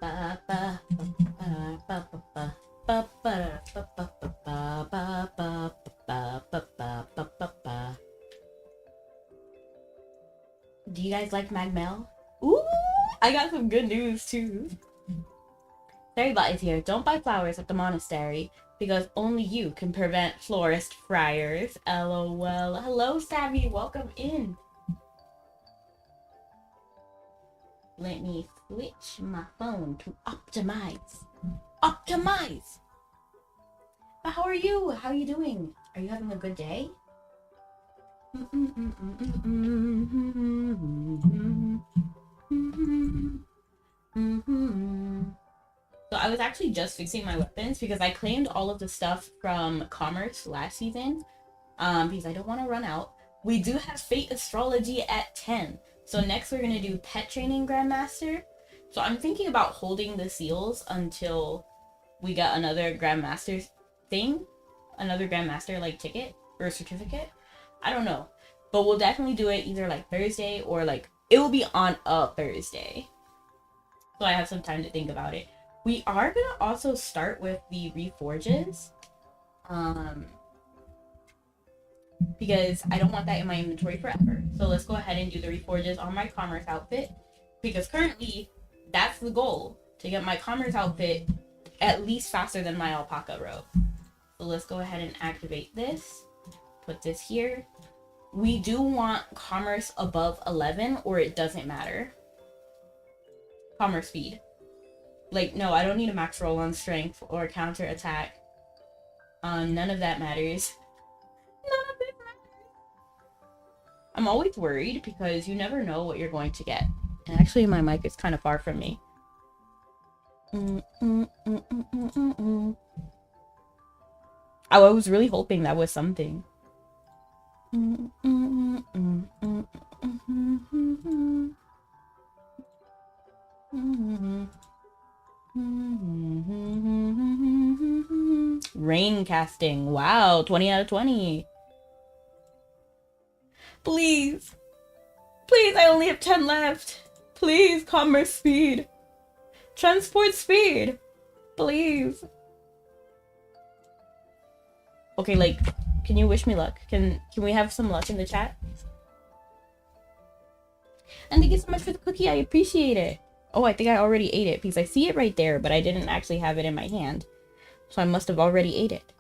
Do you guys like Magmel? Ooh, I got some good news too. Fairbot is here. Don't buy flowers at the monastery because only you can prevent florist friars. LOL. Hello, Savvy. Welcome in. Let me switch my phone to optimize. Optimize! But how are you? How are you doing? Are you having a good day? So I was actually just fixing my weapons because I claimed all of the stuff from Commerce last season because I don't want to run out. We do have Fate Astrology at 10. So next we're going to do Pet Training Grandmaster. So I'm thinking about holding the seals until we get another Grandmaster thing. Another Grandmaster like ticket or certificate. I don't know. But we'll definitely do it either like Thursday or like it will be on a Thursday. So I have some time to think about it. We are going to also start with the reforges. Because I don't want that in my inventory forever. So let's go ahead and do the reforges on my Commerce outfit. Because currently, that's the goal. To get my Commerce outfit at least faster than my alpaca robe. So let's go ahead and activate this. Put this here. We do want Commerce above 11 or it doesn't matter. Commerce speed. Like, no, I don't need a max roll on strength or counter attack. None of that matters. None of it matters. I'm always worried because you never know what you're going to get. And actually, my mic is kind of far from me. I was really hoping that was something. Rain casting. Wow, 20 out of 20. Please. Please, I only have 10 left. Please, commerce speed. Transport speed. Please. Okay, like, can you wish me luck? Can we have some luck in the chat? And thank you so much for the cookie. I appreciate it. Oh, I think I already ate it because I see it right there, but I didn't actually have it in my hand. So I must have already ate it.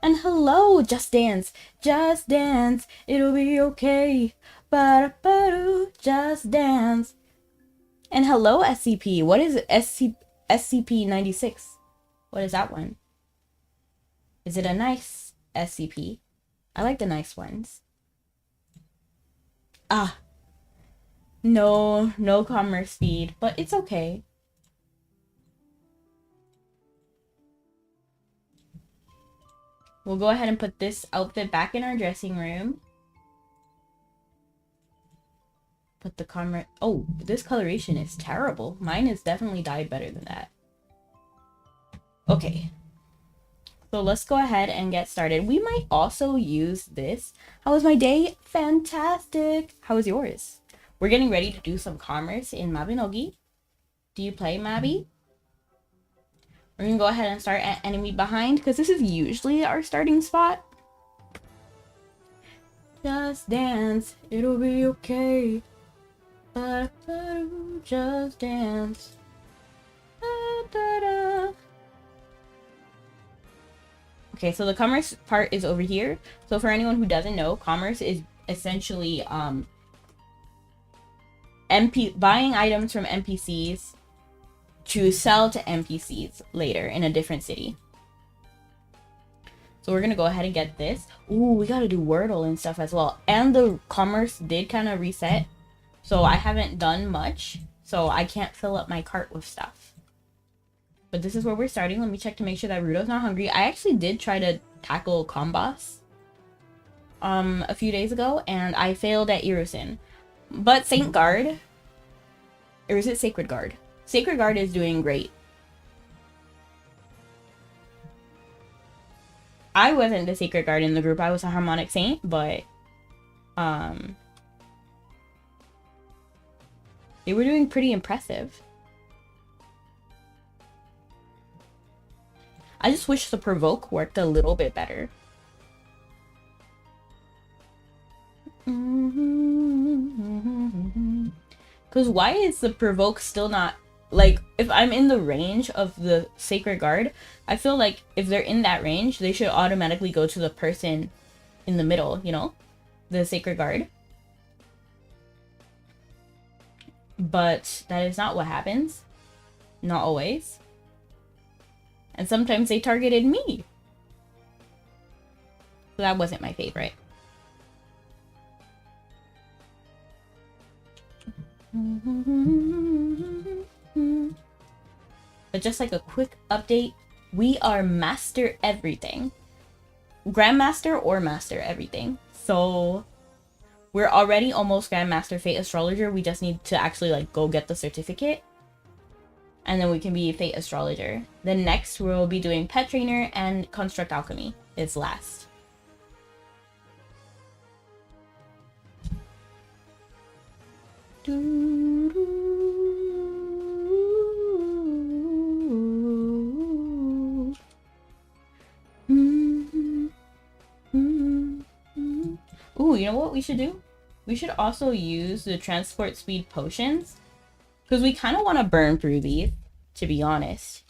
And hello, Just Dance. Just dance. It'll be okay. Ba-da-ba-doo. Just dance. And hello, SCP. What is SCP-96? What is that one? Is it a nice SCP? I like the nice ones. Ah. No commerce speed, but it's okay. We'll go ahead and put this outfit back in our dressing room. Put the commerce... Oh, this coloration is terrible. Mine is definitely dyed better than that. Okay. So let's go ahead and get started. We might also use this. How was my day? Fantastic. How was yours? We're getting ready to do some commerce in Mabinogi. Do you play Mabi? We're gonna go ahead and start at enemy behind because this is usually our starting spot. Just dance, it'll be okay. Just dance. Okay, so the commerce part is over here. So for anyone who doesn't know, commerce is essentially buying items from NPCs to sell to NPCs later in a different city. So we're gonna go ahead and get this. Ooh, we gotta do wordle and stuff as well. And the commerce did kind of reset. So I haven't done much. So I can't fill up my cart with stuff. But this is where we're starting. Let me check to make sure that Rudo's not hungry. I actually did try to tackle Combos a few days ago. And I failed at Irusin. But Saint Guard, or is it Sacred Guard? Sacred Guard is doing great. I wasn't the Sacred Guard in the group. I was a Harmonic Saint, but they were doing pretty impressive. I just wish the provoke worked a little bit better. Because why is the provoke still not, like, if I'm in the range of the Sacred Guard, I feel like if they're in that range, they should automatically go to the person in the middle, you know? The Sacred Guard. But that is not what happens. Not always. And sometimes they targeted me. So that wasn't my favorite. But just like a quick update, we are master everything. Grandmaster or master everything. So we're already almost Grandmaster Fate Astrologer. We just need to actually like go get the certificate. And then we can be Fate Astrologer. Then next we'll be doing Pet Trainer and Construct Alchemy is last. Ooh, you know what we should do? We should also use the transport speed potions. Because we kind of want to burn through these, to be honest.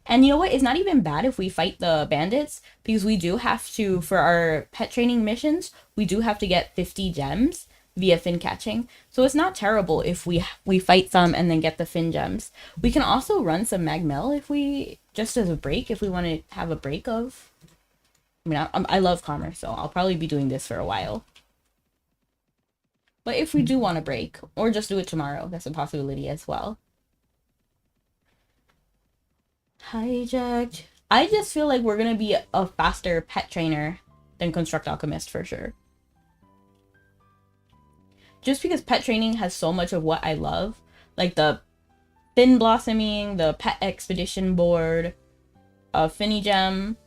And you know what? It's not even bad if we fight the bandits. Because we do have to, for our pet training missions, we do have to get 50 gems via fin catching. So it's not terrible if we fight some and then get the fin gems. We can also run some Magmel if we, just as a break, if we want to have a break of... I mean, I love commerce, so I'll probably be doing this for a while. But if we do want a break, or just do it tomorrow, that's a possibility as well. Hijacked. I just feel like we're gonna be a faster pet trainer than Construct Alchemist for sure. Just because pet training has so much of what I love, like the fin blossoming, the pet expedition board, Finny Gem,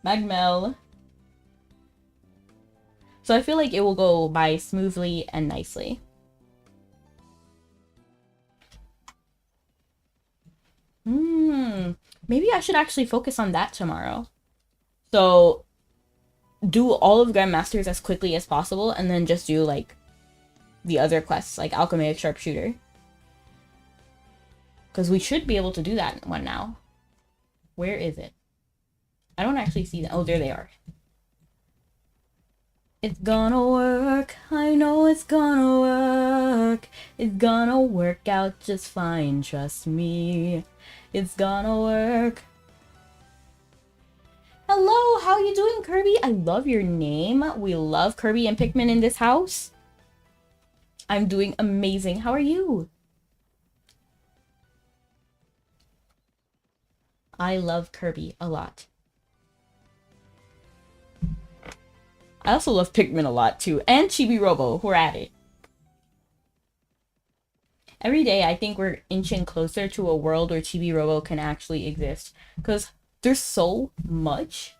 Magmel. So I feel like it will go by smoothly and nicely. Maybe I should actually focus on that tomorrow. So do all of Grandmasters as quickly as possible and then just do like the other quests like Alchemaic Sharpshooter. Because we should be able to do that one now. Where is it? I don't actually see them. Oh, there they are. It's gonna work, I know it's gonna work. It's gonna work out just fine, trust me. It's gonna work. Hello, how you doing, Kirby? I love your name. We love Kirby and Pikmin in this house. I'm doing amazing. How are you? I love Kirby a lot. I also love Pikmin a lot too, and Chibi Robo. We're at it. Every day, I think we're inching closer to a world where Chibi Robo can actually exist. Because there's so much.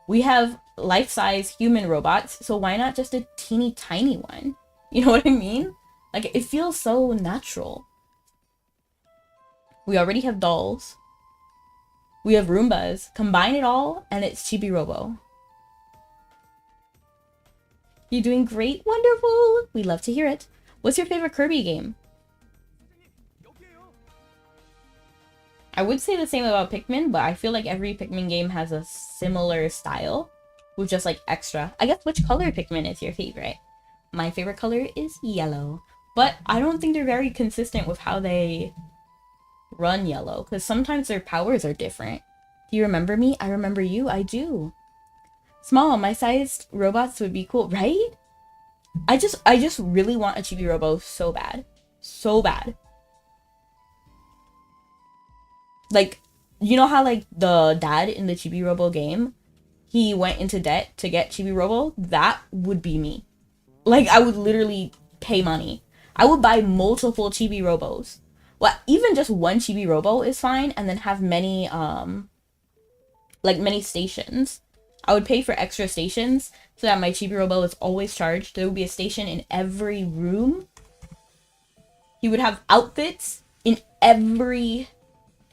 We have life-size human robots, so why not just a teeny tiny one? You know what I mean? Like, it feels so natural. We already have dolls. We have Roombas. Combine it all, and it's Chibi Robo. You're doing great. Wonderful. We love to hear it. What's your favorite Kirby game? I would say the same about Pikmin, but I feel like every Pikmin game has a similar style with just like extra. I guess which color Pikmin is your favorite? My favorite color is yellow, but I don't think they're very consistent with how they run yellow because sometimes their powers are different. Do you remember me? I remember you. I do. Small, my sized robots would be cool, right? I just really want a Chibi Robo so bad. So bad. Like, you know how like the dad in the Chibi Robo game, he went into debt to get Chibi Robo? That would be me. Like, I would literally pay money. I would buy multiple Chibi Robos. Well, even just one Chibi Robo is fine, and then have many, like many stations. I would pay for extra stations so that my Chibi Robo is always charged. There would be a station in every room. He would have outfits in every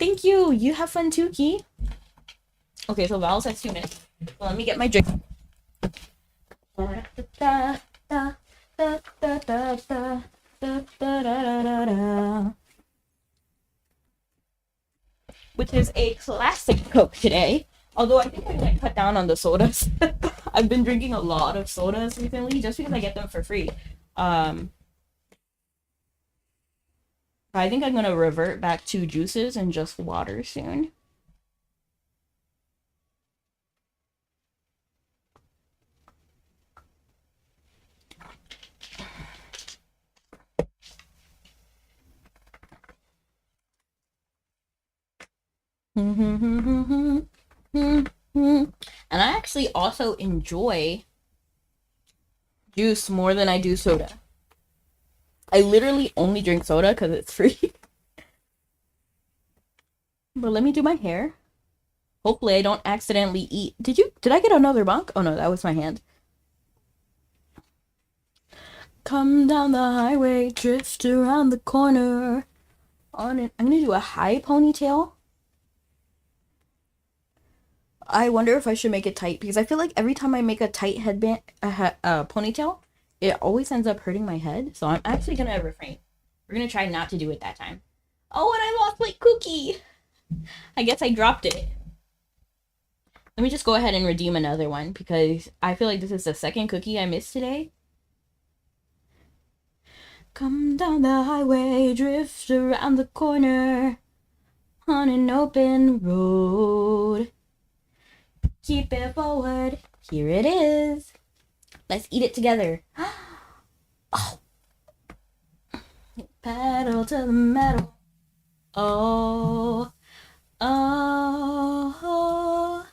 Thank you. You have fun too, Key. Okay, so Val says 2 minutes. So let me get my drink. Which is a classic Coke today. Although I think I'm gonna cut down on the sodas. I've been drinking a lot of sodas recently just because I get them for free. I think I'm gonna revert back to juices and just water soon. And I actually also enjoy juice more than I do soda. I literally only drink soda because it's free. But let me do my hair. Hopefully I don't accidentally eat. Did I get another bonk? Oh no, that was my hand. Come down the highway, drift around the corner. On it. I'm gonna do a high ponytail. I wonder if I should make it tight because I feel like every time I make a tight headband, ponytail, it always ends up hurting my head. So I'm actually gonna refrain. We're gonna try not to do it that time. Oh, and I lost my cookie. I guess I dropped it. Let me just go ahead and redeem another one because I feel like this is the second cookie I missed today. Come down the highway, drift around the corner on an open road. Keep it forward. Here it is. Let's eat it together. Oh. Pedal to the metal. Oh. Oh.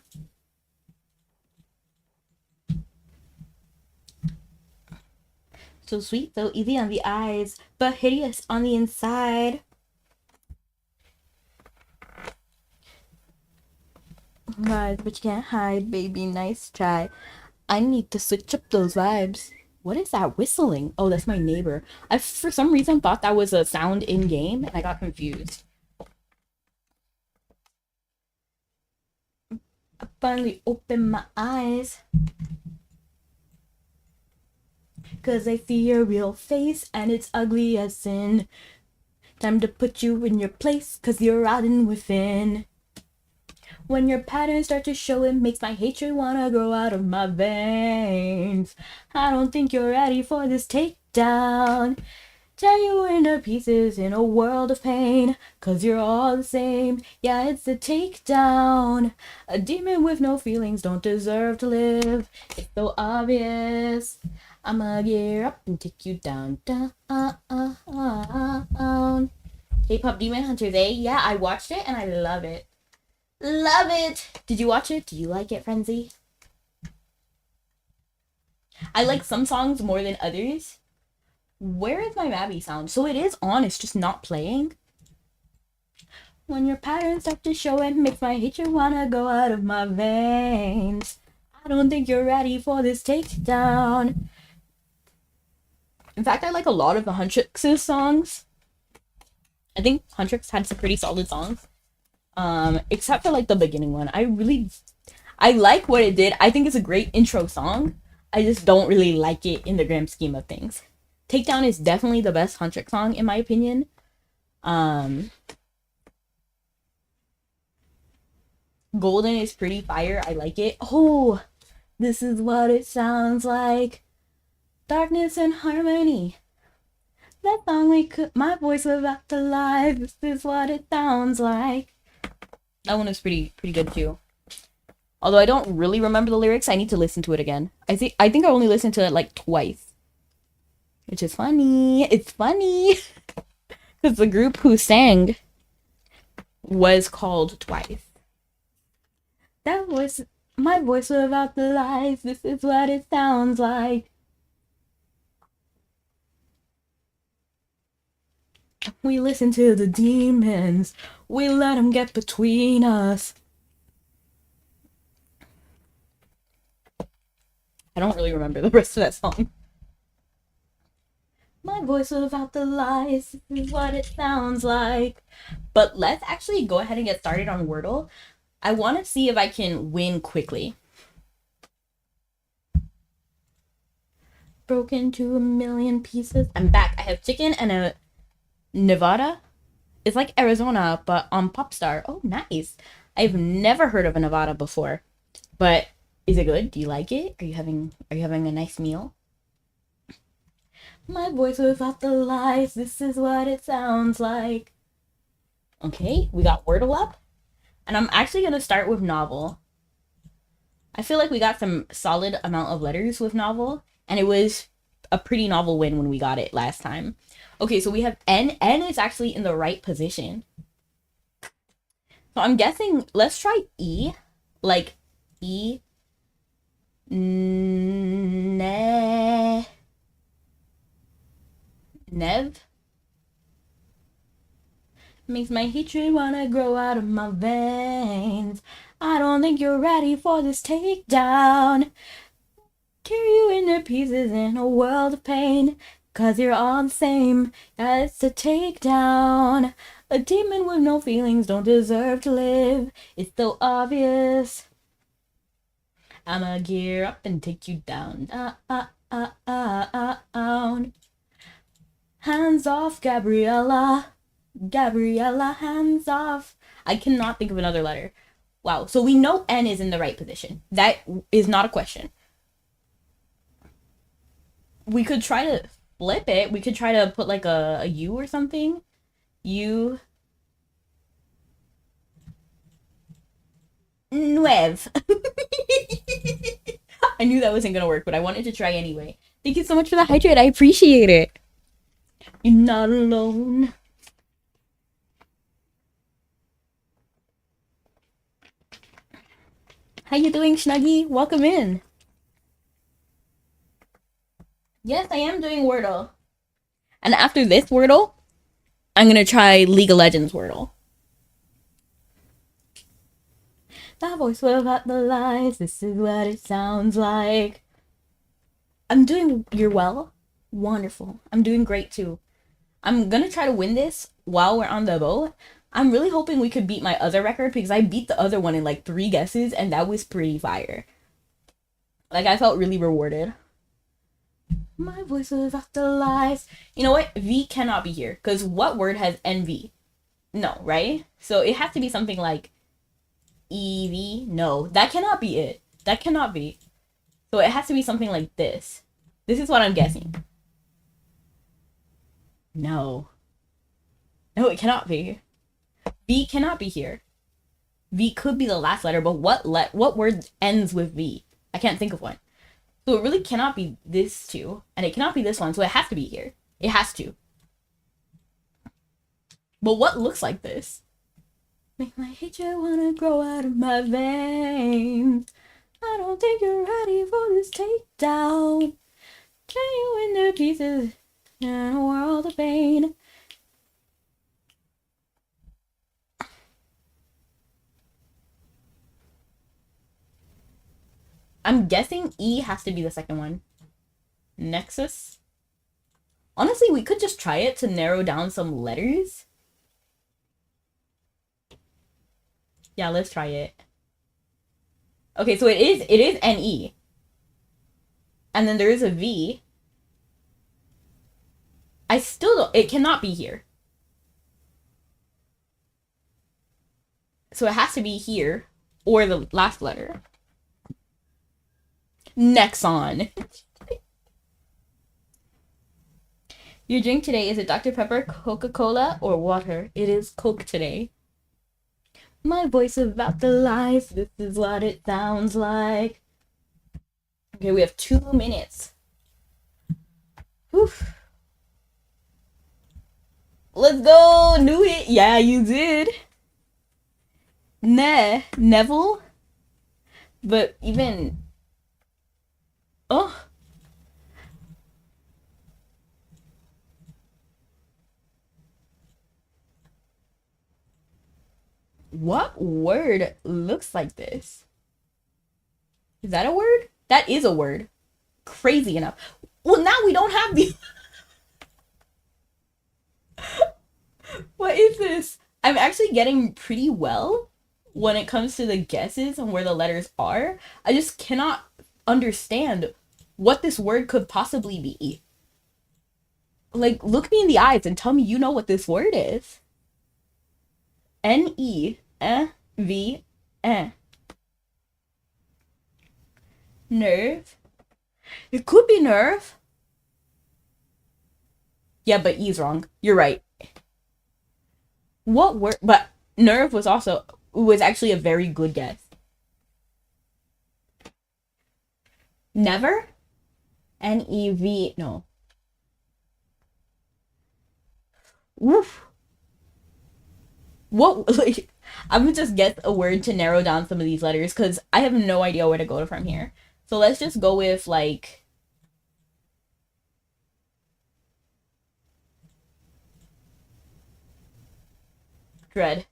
So sweet, so easy on the eyes, but hideous on the inside. Vibes, but you can't hide, baby. Nice try. I need to switch up those vibes. What is that whistling? Oh, that's my neighbor. I, for some reason, thought that was a sound in-game, and I got confused. I finally opened my eyes. Cause I see your real face, and it's ugly as sin. Time to put you in your place, cause you're rotten within. When your patterns start to show, it makes my hatred wanna grow out of my veins. I don't think you're ready for this takedown. Tear you into pieces in a world of pain, cause you're all the same. Yeah, it's a takedown. A demon with no feelings don't deserve to live. It's so obvious. I'ma gear up and take you down, down. K-pop Demon Hunters, eh? Yeah, I watched it and I love it. Love it! Did you watch it? Do you like it, Frenzy? I like some songs more than others. Where is my Mabi sound? So it is on, it's just not playing. When your patterns start to show, it makes my hatred wanna go out of my veins. I don't think you're ready for this takedown. In fact, I like a lot of the Huntrix's songs. I think Huntrix had some pretty solid songs. Except for like the beginning one. I like what it did. I think it's a great intro song. I just don't really like it in the grand scheme of things. Takedown is definitely the best Huntrix song in my opinion. Golden is pretty fire. I like it. Oh, this is what it sounds like. Darkness and harmony. That song my voice without the lies. This is what it sounds like. That one is pretty good too. Although I don't really remember the lyrics, I need to listen to it again. I think I only listened to it like twice. Which is funny. It's funny. Because the group who sang was called Twice. That voice, my voice without the lies. This is what it sounds like. We listen to the demons. We let them get between us. I don't really remember the rest of that song. My voice without the lies, this is what it sounds like. But let's actually go ahead and get started on Wordle. I want to see if I can win quickly. Broken into a million pieces. I'm back. I have chicken and a Nevada. It's like Arizona, but on Popstar. Oh, nice. I've never heard of a Nevada before. But is it good? Do you like it? Are you having a nice meal? My voice without the lies, this is what it sounds like. Okay, we got Wordle up. And I'm actually going to start with novel. I feel like we got some solid amount of letters with novel. And it was a pretty novel win when we got it last time. Okay, so we have N. N is actually in the right position. So I'm guessing, let's try E. Like E. Nev. Makes my hatred wanna grow out of my veins. I don't think you're ready for this takedown. Tear you into pieces in a world of pain. 'Cause you're all the same. That's a takedown. A demon with no feelings don't deserve to live. It's so obvious. I'ma gear up and take you down. Hands off, Gabriella. Gabriella, hands off. I cannot think of another letter. Wow. So we know N is in the right position. That is not a question. We could try to flip it. We could try to put like a U or something. U. Nueve. I knew that wasn't gonna work, but I wanted to try anyway. Thank you so much for the hydrate. I appreciate it. You're not alone. How you doing, Snuggy? Welcome in. Yes, I am doing Wordle. And after this Wordle, I'm gonna try League of Legends Wordle. That voice without the lies, this is what it sounds like. I'm doing, you're well? Wonderful. I'm doing great too. I'm gonna try to win this while we're on the boat. I'm really hoping we could beat my other record because I beat the other one in like 3 guesses and that was pretty fire. Like, I felt really rewarded. My voice without the lies. You know what? V cannot be here because what word has NV? No, right? So it has to be something like EV. No, that cannot be it. That cannot be. So it has to be something like this. This is what I'm guessing. No. No, it cannot be. V cannot be here. V could be the last letter, but what word ends with V? I can't think of one. So it really cannot be this two, and it cannot be this one, so it has to be here. It has to. But what looks like this? Make my hatred wanna grow out of my veins. I don't think you're ready for this takedown. Tear you into pieces in a world of pain. I'm guessing E has to be the second one. Nexus. Honestly, we could just try it to narrow down some letters. Yeah, let's try it. Okay, so it is NE. And then there is a V. I still don't, it cannot be here. So it has to be here or the last letter. Nexon. Your drink today, is it Dr. Pepper, Coca-Cola, or water? It is Coke today. My voice about the lies, this is what it sounds like. Okay, we have 2 minutes. Whew. Let's go! Knew it! Yeah, you did! Neville? But even... Oh! What word looks like this? Is that a word? That is a word. Crazy enough. Well, now we don't have the... What is this? I'm actually getting pretty well when it comes to the guesses and where the letters are. I just cannot understand what this word could possibly be. Like, look me in the eyes and tell me you know what this word is. N-E-V, eh. Nerve. It could be nerve. Yeah, but E's wrong. You're right. What word? But nerve was actually a very good guess. Never? N-E-V, no. Woof. What, like, I'm gonna just get a word to narrow down some of these letters because I have no idea where to go from here. So let's just go with, like, dread.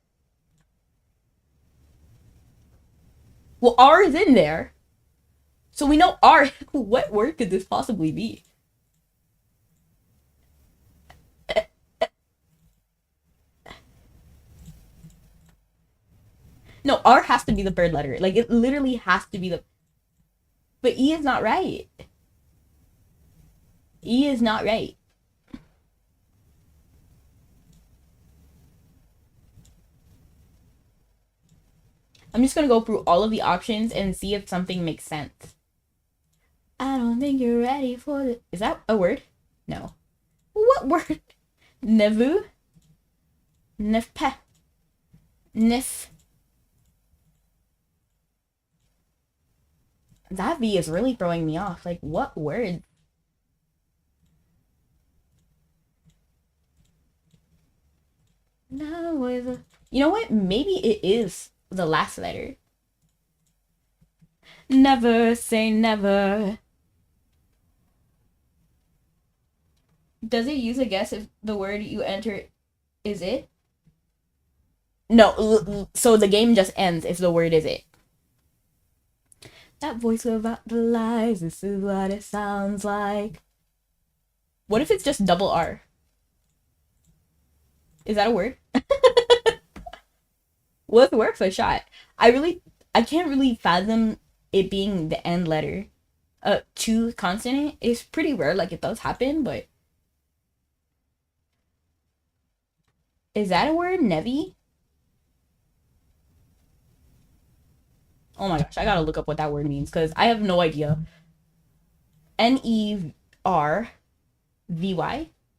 Well, R is in there. So we know R. What word could this possibly be? No, R has to be the third letter. Like, it literally has to be the. But E is not right. E is not right. I'm just gonna go through all of the options and see if something makes sense. I don't think you're ready for the. Is that a word? No. What word? Nevu? Nefpe? Nif. That V is really throwing me off. Like, what word? No, you know what? Maybe it is the last letter. Never say never. Does it use a guess if the word you enter is it? No, so the game just ends if the word is it. That voice about the lies, this is what it sounds like. What if it's just double R? Is that a word? Well, if it works, a shot. I can't really fathom it being the end letter. To consonant is pretty rare, like it does happen, but is that a word? Nevi? Oh my gosh, I gotta look up what that word means because I have no idea. Nervy?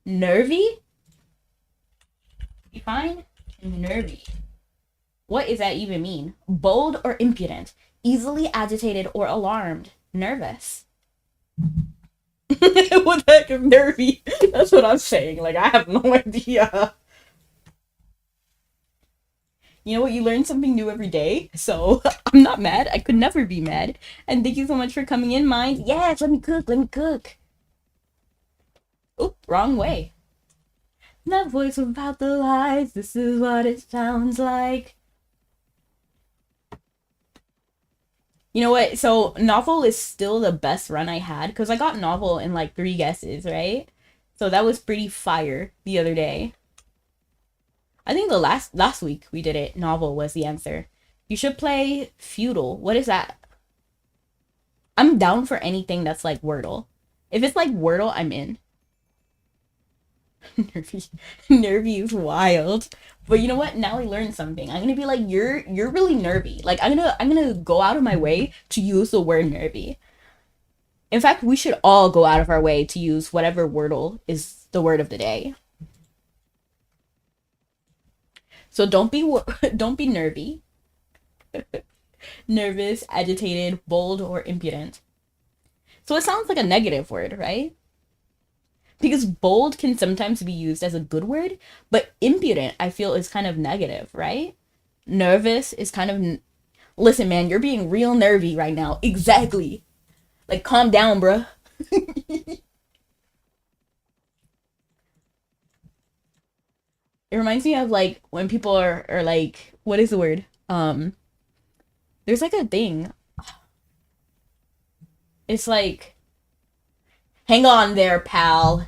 Nervy? You fine? Nervy. What does that even mean? Bold or impudent? Easily agitated or alarmed? Nervous? What the heck is nervy? That's what I'm saying. Like, I have no idea. You know what? You learn something new every day. So I'm not mad. I could never be mad. And thank you so much for coming in, Mind. Yes, let me cook. Let me cook. Oop, wrong way. That voice about the lies. This is what it sounds like. You know what? So novel is still the best run I had because I got novel in like 3 guesses, right? So that was pretty fire the other day. I think the last week we did it. Novel was the answer. You should play feudal. What is that? I'm down for anything that's like Wordle. If it's like Wordle, I'm in. Nervy is wild. But you know what? Now I learned something. I'm gonna be like, you're really nervy. Like I'm gonna go out of my way to use the word nervy. In fact, we should all go out of our way to use whatever Wordle is the word of the day. So don't be nervy, nervous, agitated, bold, or impudent. So it sounds like a negative word, right? Because bold can sometimes be used as a good word, but impudent I feel is kind of negative, right? Nervous is kind of listen, man, you're being real nervy right now. Exactly. Like calm down, bruh. It reminds me of like when people are like, what is the word? There's like a thing. It's like, hang on there, pal.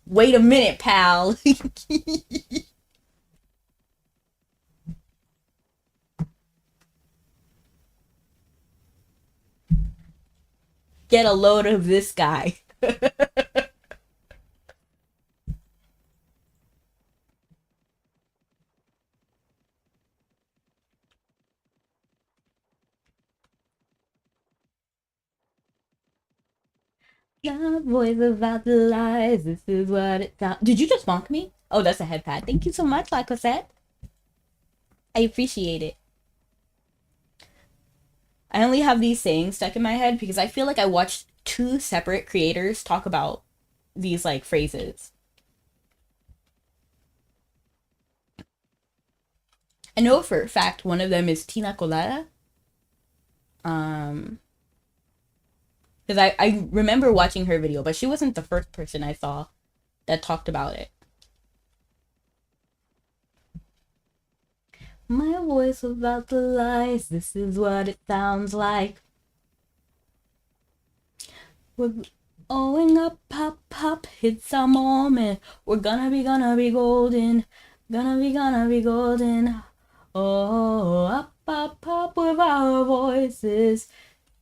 Wait a minute, pal. Get a load of this guy. Your voice about the lies. This is what it sounds. Did you just bonk me? Oh, that's a head pad. Thank you so much, like I said. I appreciate it. I only have these sayings stuck in my head because I feel like I watched two separate creators talk about these like phrases. I know for a fact one of them is Tina Colada. Because I remember watching her video, but she wasn't the first person I saw that talked about it. My voice about the lies, this is what it sounds like. We're going up, pop, pop, it's our moment. We're gonna be golden. Gonna be golden. Oh, up, up, up with our voices.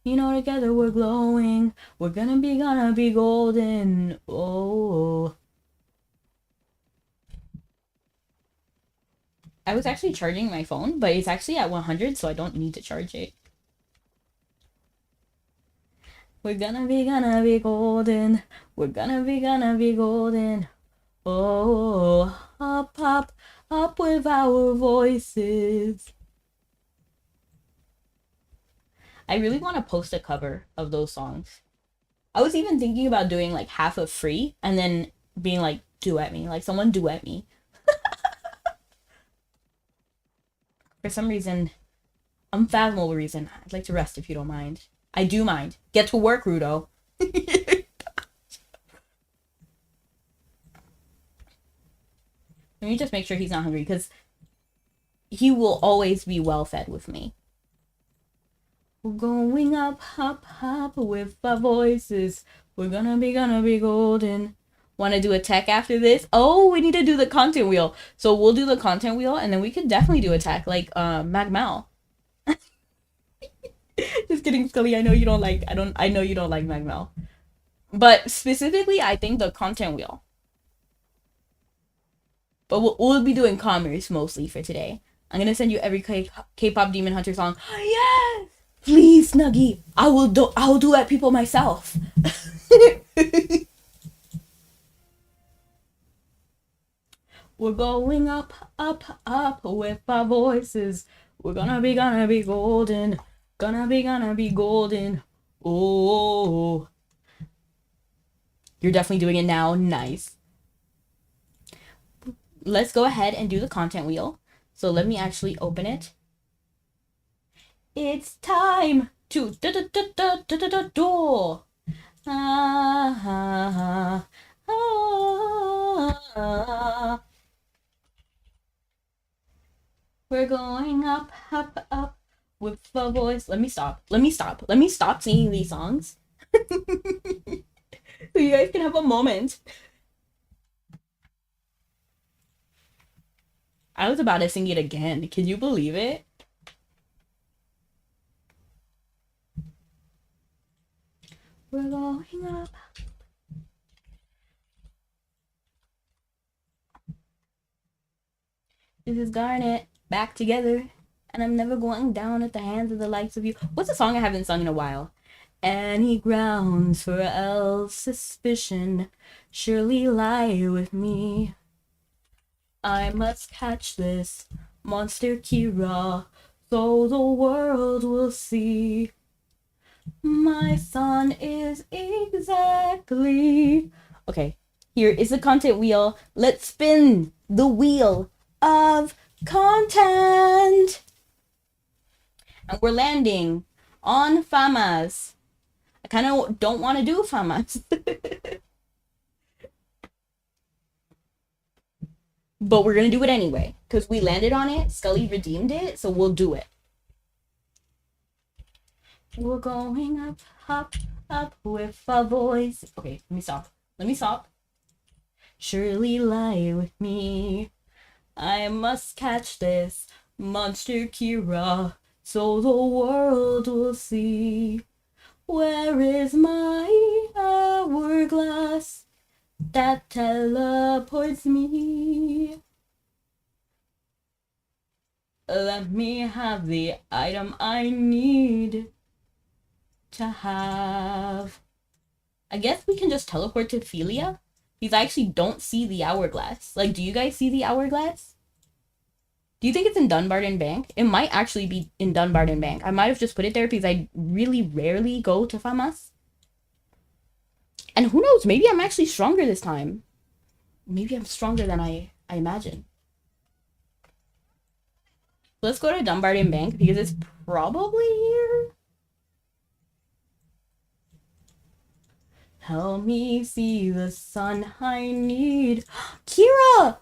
You know, together we're glowing. We're gonna be golden. Oh. I was actually charging my phone, but it's actually at 100, so I don't need to charge it. We're gonna be golden. We're gonna be golden. Oh, up, up, up with our voices. I really want to post a cover of those songs. I was even thinking about doing like half of free and then being like, duet me. Like, someone duet me. For some reason, unfathomable reason, I'd like to rest if you don't mind. I do mind. Get to work, Rudo. Let me just make sure he's not hungry, because he will always be well fed with me. We're going up, up, up with our voices. We're gonna be golden. Want to do a tech after this? Oh, we need to do the content wheel. So we'll do the content wheel, and then we could definitely do a tech, like Magmal. Just kidding, Scully. I know you don't like. I know you don't like Magmal. But specifically, I think the content wheel. But we'll be doing commerce mostly for today. I'm gonna send you every K-pop Demon Hunter song. Yes, please, Snuggie. I will do at people myself. We're going up, up, up with our voices. We're gonna be golden. Gonna be golden. Oh, you're definitely doing it now. Nice. Let's go ahead and do the content wheel. So let me actually open it. It's time to do. We're going up, up, up with a voice. Let me stop singing these songs. So you guys can have a moment. I was about to sing it again. Can you believe it? We're going up. This is Garnet, back together. And I'm never going down at the hands of the likes of you. What's a song I haven't sung in a while? Any grounds for else suspicion surely lie with me. I must catch this monster Kira, so the world will see. My son is exactly... Okay, here is the content wheel. Let's spin the wheel of content. And we're landing on Famas. I kind of don't want to do Famas. But we're going to do it anyway. Because we landed on it. Scully redeemed it. So we'll do it. We're going up, up, up with a voice. Okay, let me stop. Surely lie with me. I must catch this monster Kira, so the world will see. Where is my hourglass that teleports me? Let me have the item I need to have. I guess we can just teleport to Philia, because I actually don't see the hourglass. Like, do you guys see the hourglass? Do you think it's in Dunbarton Bank? It might actually be in Dunbarton Bank. I might have just put it there because I really rarely go to Famas. And who knows, maybe I'm actually stronger this time. Maybe I'm stronger than I imagine. Let's go to Dumbarton Bank because it's probably here. Help me see the sun I need. Kira!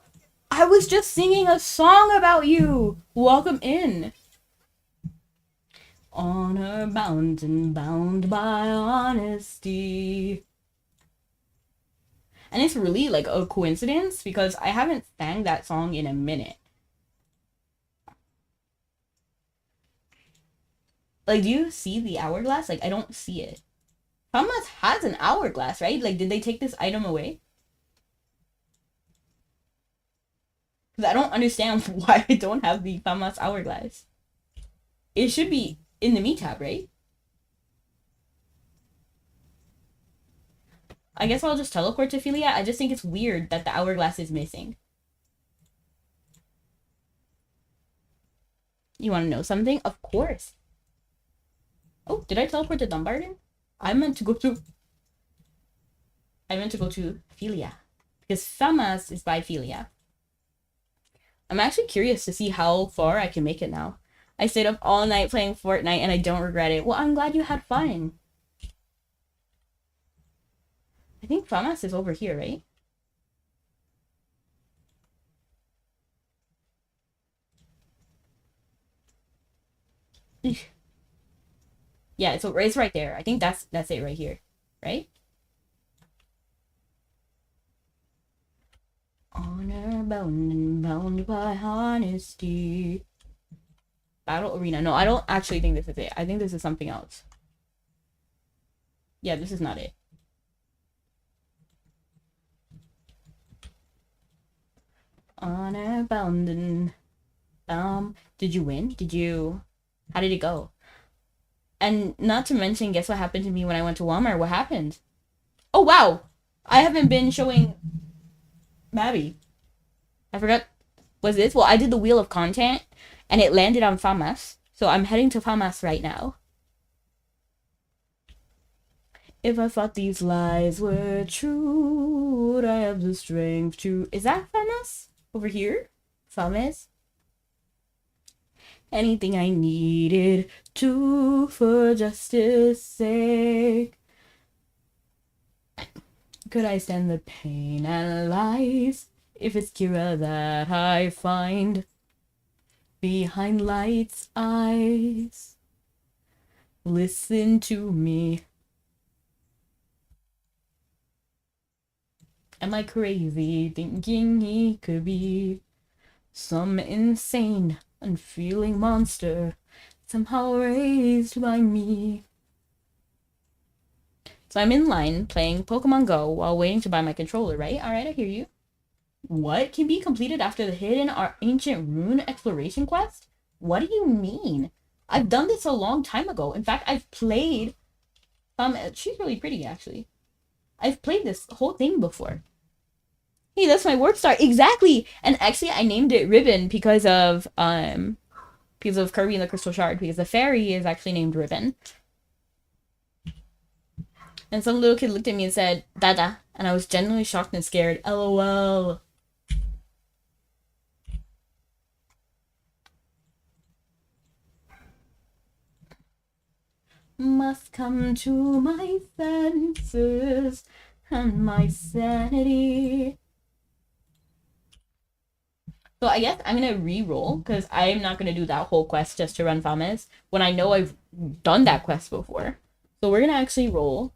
I was just singing a song about you. Welcome in. Honor bound and bound by honesty. And it's really like a coincidence because I haven't sang that song in a minute. Like, do you see the hourglass? Like, I don't see it. Famas has an hourglass, right? Like, did they take this item away? Because I don't understand why I don't have the Famas hourglass. It should be in the me tab, right? I guess I'll just teleport to Philia. I just think it's weird that the hourglass is missing. You want to know something? Of course. Oh, did I teleport to Dumbarton? I meant to go to Philia. Because Famas is by Philia. I'm actually curious to see how far I can make it now. I stayed up all night playing Fortnite and I don't regret it. Well, I'm glad you had fun. I think Famas is over here, right? Yeah, it's right there. I think that's it right here, right? Honor bound and bound by honesty. Battle arena. No, I don't actually think this is it. I think this is something else. Yeah, this is not it. Honor bound and did you win? How did it go? And not to mention, guess what happened to me when I went to Walmart? What happened? Oh wow, I haven't been showing Mabi. I forgot. Was this? Well, I did the wheel of content and it landed on Famas. So I'm heading to Famas right now. If I thought these lies were true, would I have the strength to... Is that Famas? Over here? Famas? Anything I needed to for justice sake. Could I stand the pain and lies if it's Kira that I find behind lights' eyes? Listen to me. Am I crazy thinking he could be some insane, unfeeling monster somehow raised by me? So I'm in line playing Pokemon Go while waiting to buy my controller, right? Alright, I hear you. What can be completed after the hidden or ancient rune exploration quest? What do you mean? I've done this a long time ago. In fact, I've played... she's really pretty, actually. I've played this whole thing before. Hey, that's my word star. Exactly! And actually, I named it Ribbon because of Kirby and the Crystal Shard, because the fairy is actually named Ribbon. And some little kid looked at me and said, Dada. And I was genuinely shocked and scared. LOL. Must come to my senses and my sanity. So I guess I'm gonna re-roll because I'm not gonna do that whole quest just to run Famas when I know I've done that quest before. So we're gonna actually roll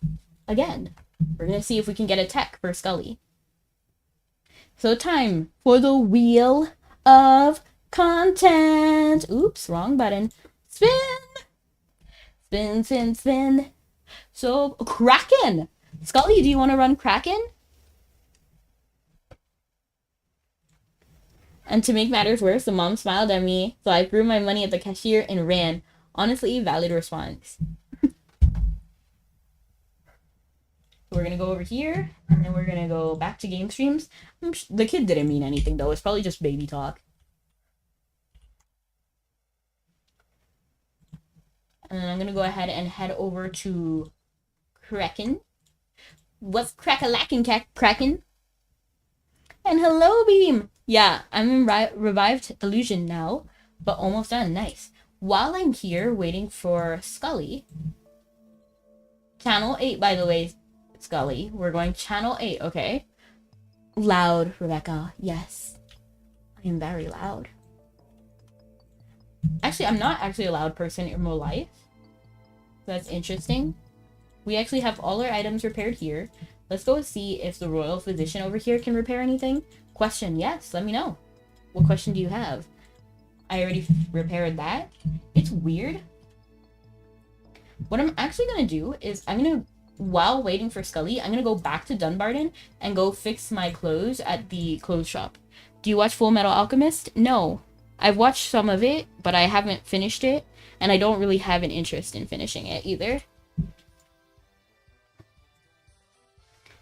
again. We're gonna see if we can get a tech for Scully. So time for the wheel of content. Oops, wrong button. Spin! Spin, spin, spin. So, Kraken! Scully, do you want to run Kraken? And to make matters worse, the mom smiled at me, so I threw my money at the cashier and ran. Honestly, valid response. We're gonna go over here, and then we're gonna go back to game streams. The kid didn't mean anything, though. It's probably just baby talk. And then I'm gonna go ahead and head over to Kraken. What's crack-a-lackin', Kraken? And hello, Beam! Yeah, I'm in Revived Illusion now, but almost done. Nice. While I'm here waiting for Scully... Channel 8, by the way, Scully. We're going Channel 8, okay? Loud, Rebecca. Yes. I am very loud. Actually, I'm not actually a loud person in real life. That's interesting. We actually have all our items repaired here. Let's go see if the royal physician over here can repair anything. Question, yes, let me know. What question do you have? I already repaired that. It's weird. What I'm actually going to do is while waiting for Scully, I'm going to go back to Dunbarton and go fix my clothes at the clothes shop. Do you watch Full Metal Alchemist? No. I've watched some of it, but I haven't finished it, and I don't really have an interest in finishing it either.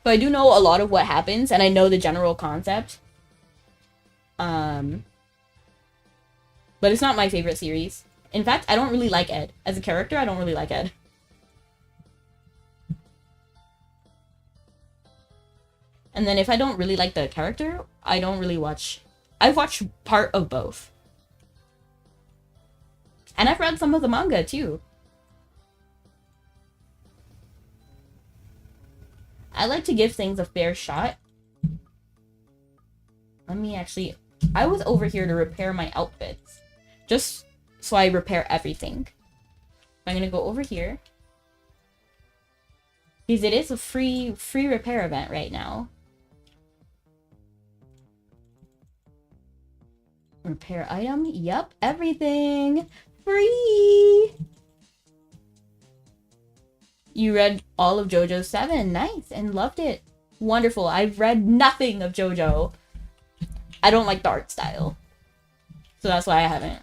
But I do know a lot of what happens, and I know the general concept. But it's not my favorite series. In fact, I don't really like Ed. As a character, I don't really like Ed. And then if I don't really like the character, I don't really watch... I've watched part of both. And I've read some of the manga, too. I like to give things a fair shot. Let me actually... I was over here to repair my outfits. Just so I repair everything. I'm gonna go over here. Because it is a free repair event right now. Repair item. Yep, everything. Free! You read all of JoJo 7. Nice, and loved it. Wonderful. I've read nothing of JoJo. I don't like the art style. So that's why I haven't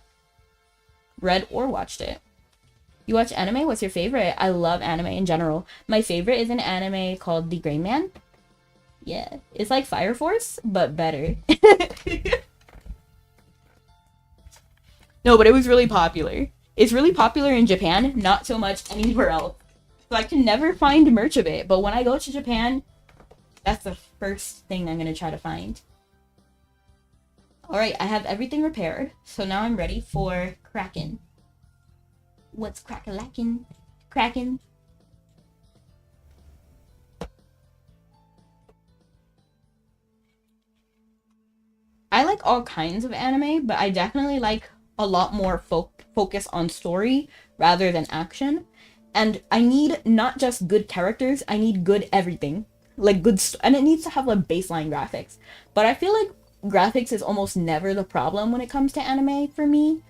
read or watched it. You watch anime? What's your favorite? I love anime in general. My favorite is an anime called The Gray Man. Yeah, it's like Fire Force, but better. No, but it was really popular. It's really popular in Japan, not so much anywhere else. So I can never find merch of it, but when I go to Japan, that's the first thing I'm going to try to find. Alright, I have everything repaired, so now I'm ready for Kraken. What's crack-a-lackin'? Kraken? I like all kinds of anime, but I definitely like a lot more focus on story rather than action. And I need not just good characters, I need good everything. Like good and it needs to have like baseline graphics. But I feel like graphics is almost never the problem when it comes to anime for me.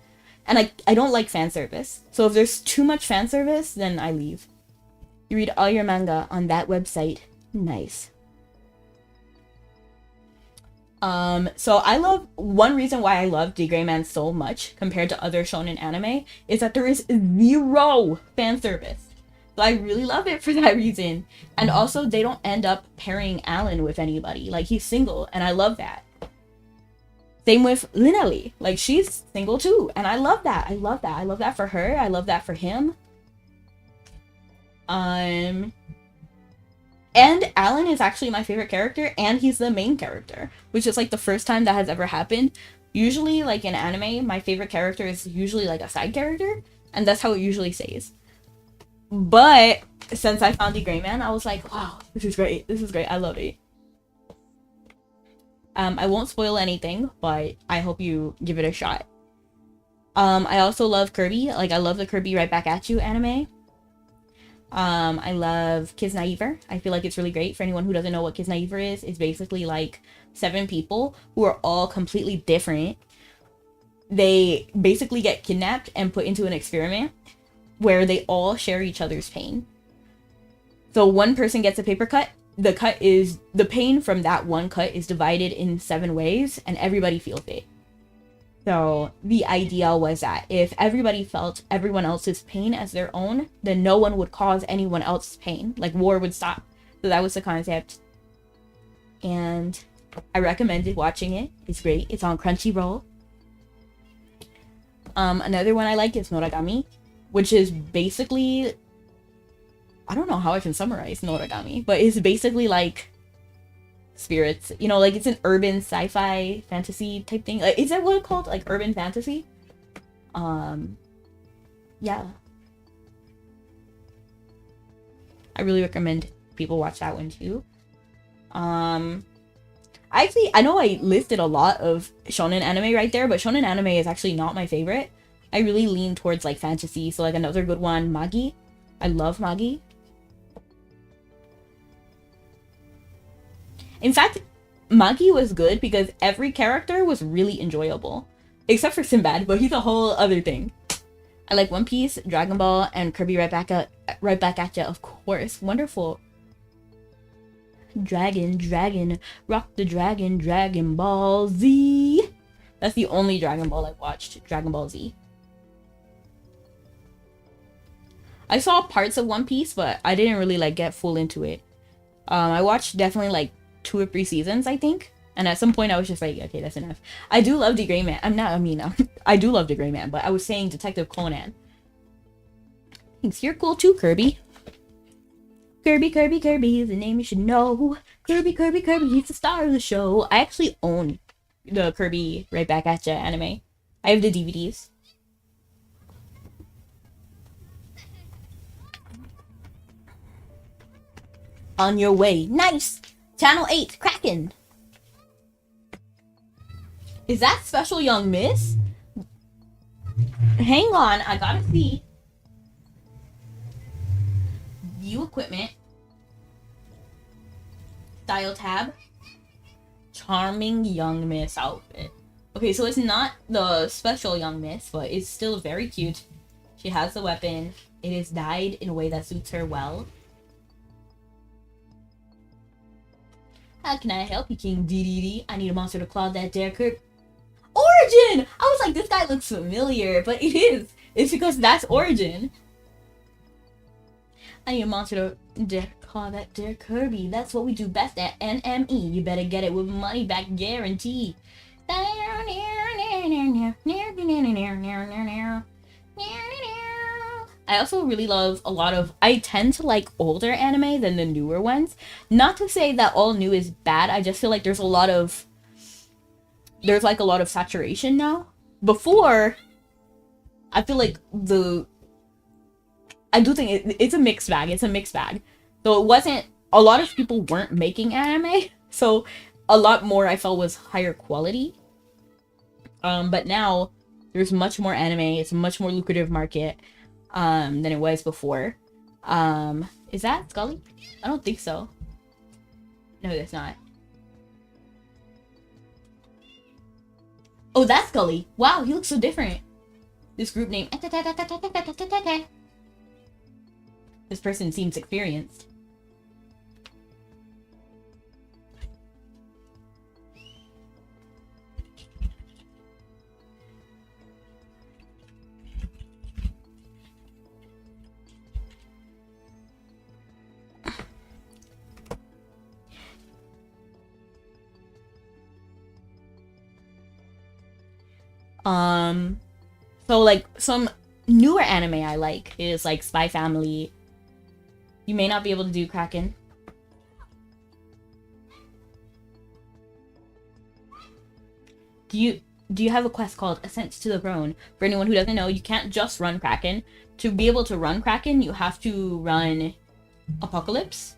And I don't like fan service. So if there's too much fan service, then I leave. You read all your manga on that website. Nice. So one reason why I love The Gray Man so much compared to other shonen anime is that there is zero fan service. So I really love it for that reason. And also they don't end up pairing Alan with anybody. Like he's single and I love that. Same with Linali. Like she's single too. And I love that. I love that. I love that for her. I love that for him. And Alan is actually my favorite character, and he's the main character, which is like the first time that has ever happened. Usually, like in anime, my favorite character is usually like a side character, and that's how it usually stays. But since I found The Gray Man, I was like, wow, this is great. This is great. I love it. I won't spoil anything, but I hope you give it a shot. I also love Kirby. Like, I love the Kirby Right Back At You anime. I love Kisnaiver. I feel like it's really great. For anyone who doesn't know what Kisnaiver is, it's basically like 7 people who are all completely different. They basically get kidnapped and put into an experiment where they all share each other's pain. So one person gets a paper cut. The pain from that one cut is divided in 7 ways, and everybody feels it. So the idea was that if everybody felt everyone else's pain as their own, then no one would cause anyone else's pain. Like, war would stop. So that was the concept. And I recommended watching it. It's great. It's on Crunchyroll. Another one I like is Noragami, which is basically, I don't know how I can summarize Noragami, but it's basically like spirits, you know, like it's an urban sci-fi fantasy type thing. Like, is that what it's called? Like urban fantasy? Yeah. I really recommend people watch that one too. I know I listed a lot of shonen anime right there, but shonen anime is actually not my favorite. I really lean towards like fantasy. So like another good one, Magi. I love Magi. In fact, Magi was good because every character was really enjoyable. Except for Sinbad, but he's a whole other thing. I like One Piece, Dragon Ball, and Kirby right back at ya, of course. Wonderful. Dragon, rock the dragon, Dragon Ball Z. That's the only Dragon Ball I've watched, Dragon Ball Z. I saw parts of One Piece, but I didn't really like get full into it. I watched definitely like 2 or 3 seasons, I think. And at some point I was just like, okay, that's enough. I do love the Gray Man. I do love the Gray Man, but I was saying Detective Conan. Thanks, you're cool too, Kirby. Kirby is the name you should know. Kirby, he's the star of the show. I actually own the Kirby Right Back at Ya anime. I have the DVDs. On your way. Nice! Channel 8, Kraken. Is that Special Young Miss? Hang on, I gotta see. View equipment. Style tab. Charming Young Miss outfit. Okay, so it's not the Special Young Miss, but it's still very cute. She has the weapon. It is dyed in a way that suits her well. How can I help you, King DDD? I need a monster to claw that dare curb. Origin! I was like, this guy looks familiar, but it is. It's because that's Origin. I need a monster to claw that dare Kirby. That's what we do best at NME. You better get it with money back guarantee. I also really love I tend to like older anime than the newer ones. Not to say that all new is bad, I just feel like there's like a lot of saturation now. Before, I feel like I do think it's a mixed bag. So it wasn't, a lot of people weren't making anime, so a lot more I felt was higher quality. But now, there's much more anime, it's a much more lucrative market. Than it was before. Is that Scully? I don't think so. No, that's not. Oh, that's Scully. Wow, he looks so different. This group name. This person seems experienced. So like some newer anime I like is like Spy Family. You may not be able to do Kraken. Do you have a quest called Ascent to the Throne? For anyone who doesn't know, you can't just run Kraken. To be able to run Kraken, you have to run Apocalypse.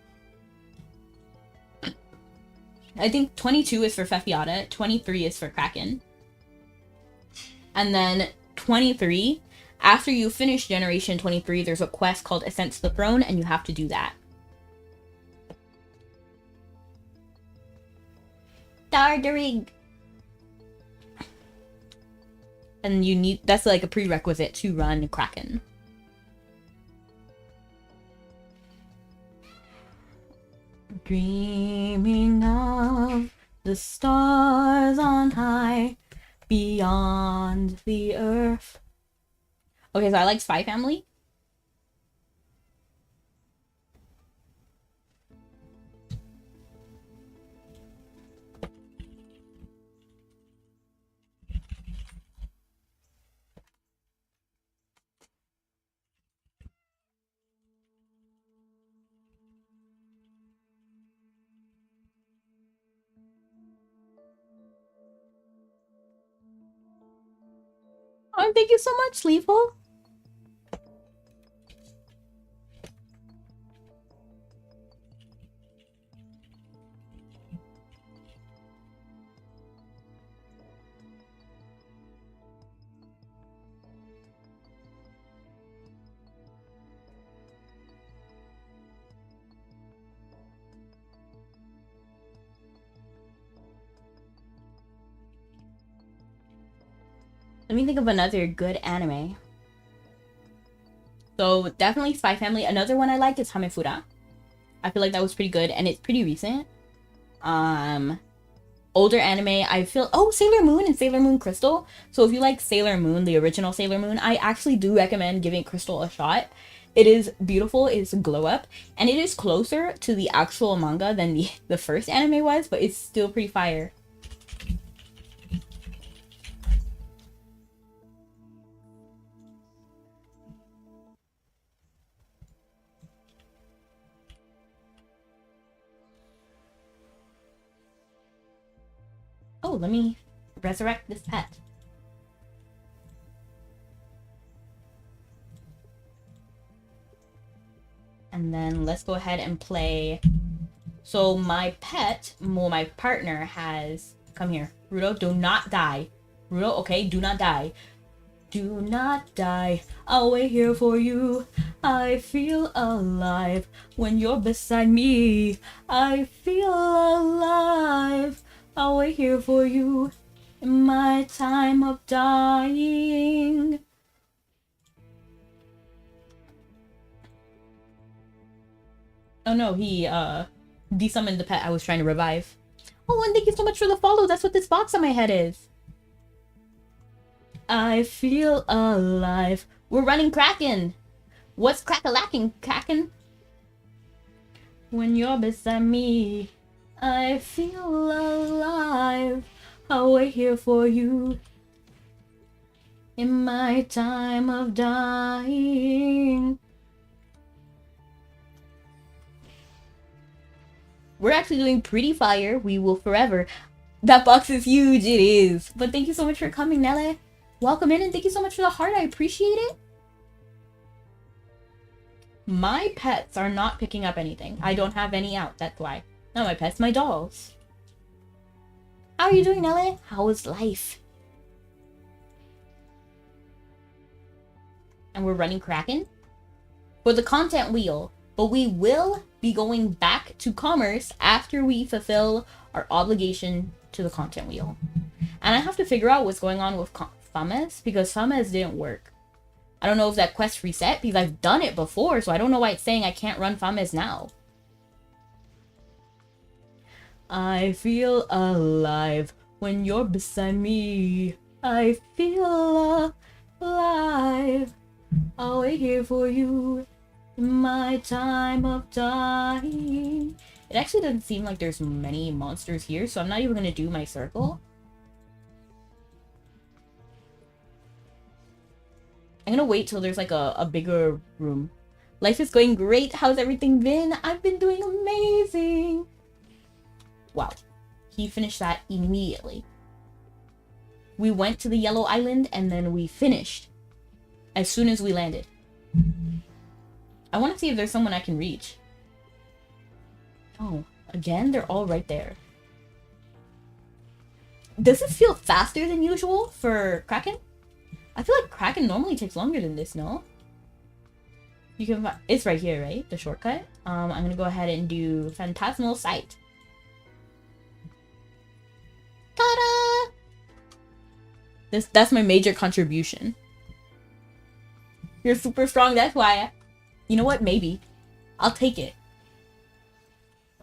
I think 22 is for Fefiata, 23 is for Kraken. And then 23, after you finish Generation 23, there's a quest called Ascent to the Throne, and you have to do that. Dardarig. And that's like a prerequisite to run Kraken. Dreaming of the stars on high, beyond the earth. Okay, so I like Spy Family. Oh, thank you so much, Lethal. Let me think of another good anime. So definitely Spy Family. Another one I like is Hamefura. I feel like that was pretty good and it's pretty recent. Older anime, I feel Sailor Moon and Sailor Moon Crystal. So if you like Sailor Moon, the original Sailor Moon, I actually do recommend giving Crystal a shot. It is beautiful, it is a glow up, and it is closer to the actual manga than the first anime was, but it's still pretty fire. Oh, let me resurrect this pet. And then let's go ahead and play. So my pet, my partner has, come here. Rudo, do not die. Rudo, okay, do not die. Do not die, I'll wait here for you. I feel alive when you're beside me. I feel alive, I'll wait here for you in my time of dying. Oh no, he desummoned the pet I was trying to revive. Oh, and thank you so much for the follow. That's what this box on my head is. I feel alive. We're running Kraken. What's crack-a-lacking, Kraken? When you're beside me, I feel alive. I'll wait here for you in my time of dying. We're actually doing pretty fire. We will forever. That box is huge. It is. But thank you so much for coming, Nelle. Welcome in and thank you so much for the heart. I appreciate it. My pets are not picking up anything. I don't have any out. That's why. Not my pets, my dolls. How are you doing, Nelle? How is life? And we're running Kraken for the content wheel. But we will be going back to commerce after we fulfill our obligation to the content wheel. And I have to figure out what's going on with Fames, because Fames didn't work. I don't know if that quest reset, because I've done it before, so I don't know why it's saying I can't run Fames now. I feel alive when you're beside me. I feel alive. I'll wait here for you in my time of dying. It actually doesn't seem like there's many monsters here, so I'm not even gonna do my circle. I'm gonna wait till there's like a bigger room. Life is going great. How's everything been? I've been doing amazing. Wow. He finished that immediately. We went to the Yellow Island and then we finished as soon as we landed. I want to see if there's someone I can reach. Oh, again? They're all right there. Does it feel faster than usual for Kraken? I feel like Kraken normally takes longer than this, no? You can find, it's right here, right? The shortcut. I'm gonna go ahead and do Phantasmal Sight. Ta-da! That's my major contribution. You're super strong, that's why. You know what? Maybe. I'll take it.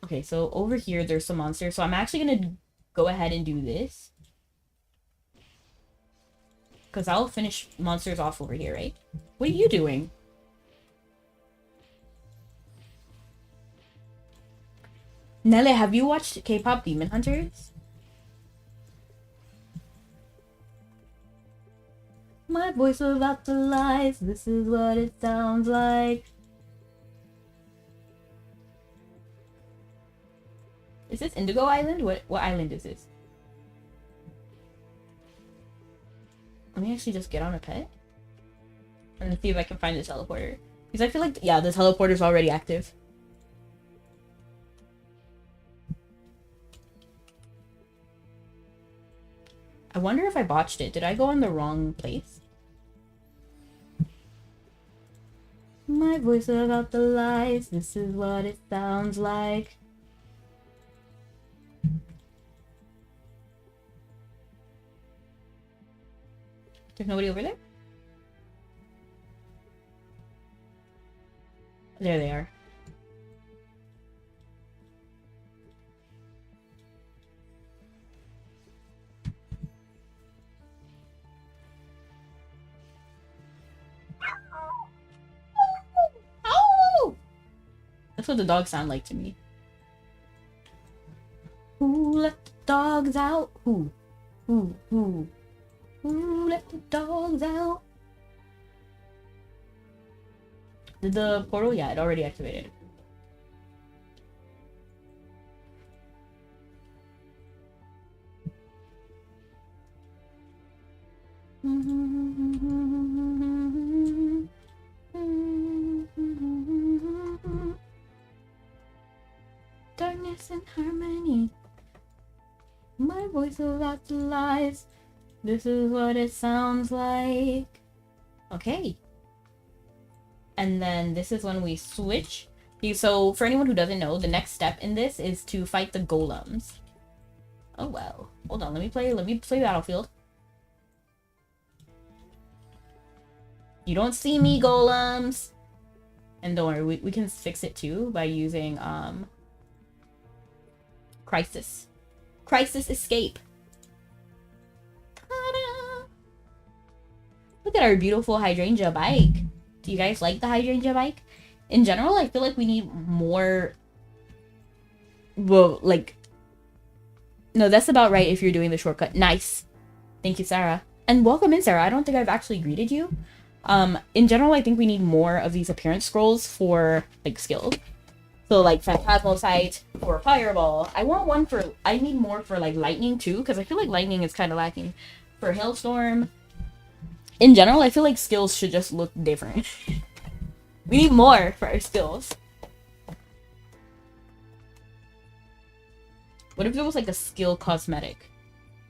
Okay, so over here there's some monsters. So I'm actually gonna go ahead and do this. Because I'll finish monsters off over here, right? What are you doing? Nele, have you watched K-pop Demon Hunters? My voice without the lies, this is what it sounds like. Is this Indigo Island? What island is this? Let me actually just get on a pet. And see if I can find the teleporter. Because I feel like, yeah, the teleporter's already active. I wonder if I botched it. Did I go in the wrong place? My voice about the lies, this is what it sounds like. There's nobody over there? There they are. Oh! That's what the dogs sound like to me. Who let the dogs out? Who? Who let the dogs out? Did the portal? Yeah, it already activated. Darkness and harmony. My voice without the lies. This is what it sounds like. Okay. And then this is when we switch. So for anyone who doesn't know, the next step in this is to fight the golems. Oh well. Hold on, let me play Battlefield. You don't see me, golems. And don't worry, we can fix it too by using Crisis Escape. Ta-da! Look at our beautiful hydrangea bike. Do you guys like the hydrangea bike? In general, I feel like we need more. Well, like. No, that's about right if you're doing the shortcut. Nice. Thank you, Sarah. And welcome in, Sarah. I don't think I've actually greeted you. In general, I think we need more of these appearance scrolls for, like, skills. So, like, Phantasmal Sight for Fireball. I need more for, like, Lightning, too, because I feel like Lightning is kind of lacking. For Hailstorm. In general, I feel like skills should just look different. We need more for our skills. What if there was, like, a skill cosmetic?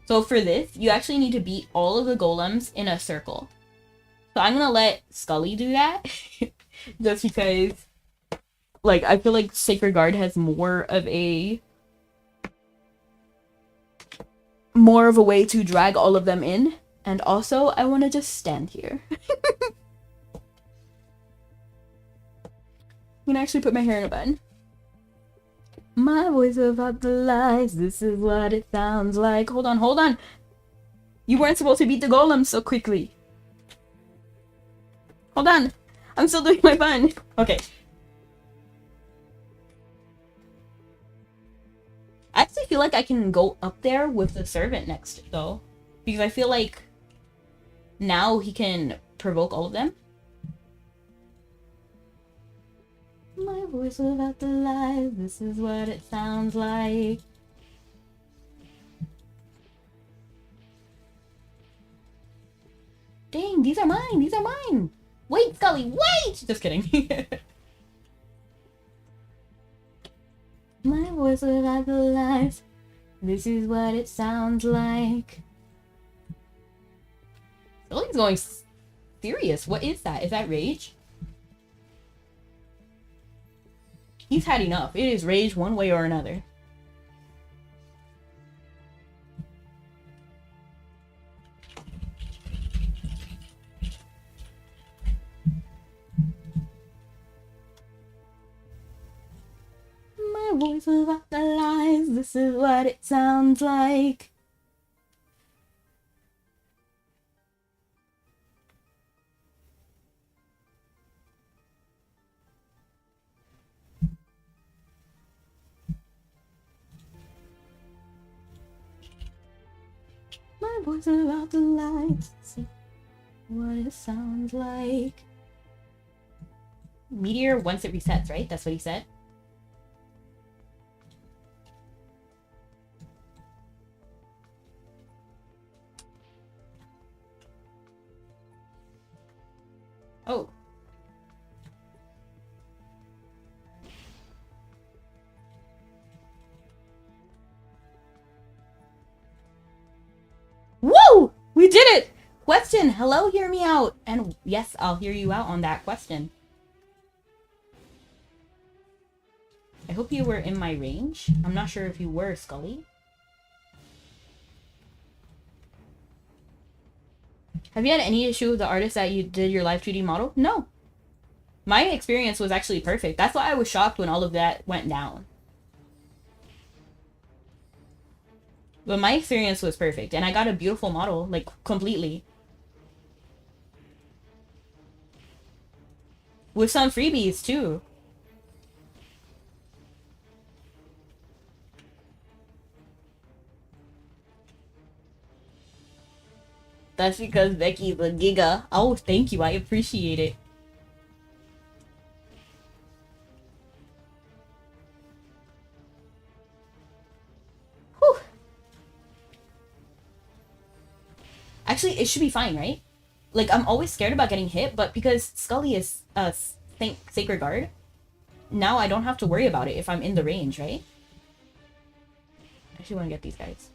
So for this, you actually need to beat all of the golems in a circle. So I'm gonna let Scully do that. Just because, like, I feel like Sacred Guard has more of a way to drag all of them in. And also, I want to just stand here. I'm gonna actually put my hair in a bun. My voice about the lies, this is what it sounds like. Hold on. You weren't supposed to beat the golem so quickly. Hold on. I'm still doing my bun. Okay. I actually feel like I can go up there with the servant next, though. Because I feel like now he can provoke all of them. My voice without the lies, this is what it sounds like. Dang, these are mine! Wait, Scully, wait! Just kidding. My voice without the lies, this is what it sounds like. Scully's going serious. What is that? Is that rage? He's had enough. It is rage one way or another. My voice without the lies, this is what it sounds like. My voice without the lies, this is what it sounds like. Meteor once it resets, right? That's what he said. Oh. Woo! We did it! Question, hello, hear me out. And yes, I'll hear you out on that question. I hope you were in my range. I'm not sure if you were, Scully. Have you had any issue with the artist that you did your live 2D model? No. My experience was actually perfect. That's why I was shocked when all of that went down. But my experience was perfect, and I got a beautiful model, like, completely. With some freebies, too. That's because Becky's a giga. Oh, thank you. I appreciate it. Whew. Actually, it should be fine, right? Like, I'm always scared about getting hit, but because Scully is a Sacred Guard, now I don't have to worry about it if I'm in the range, right? I actually want to get these guys.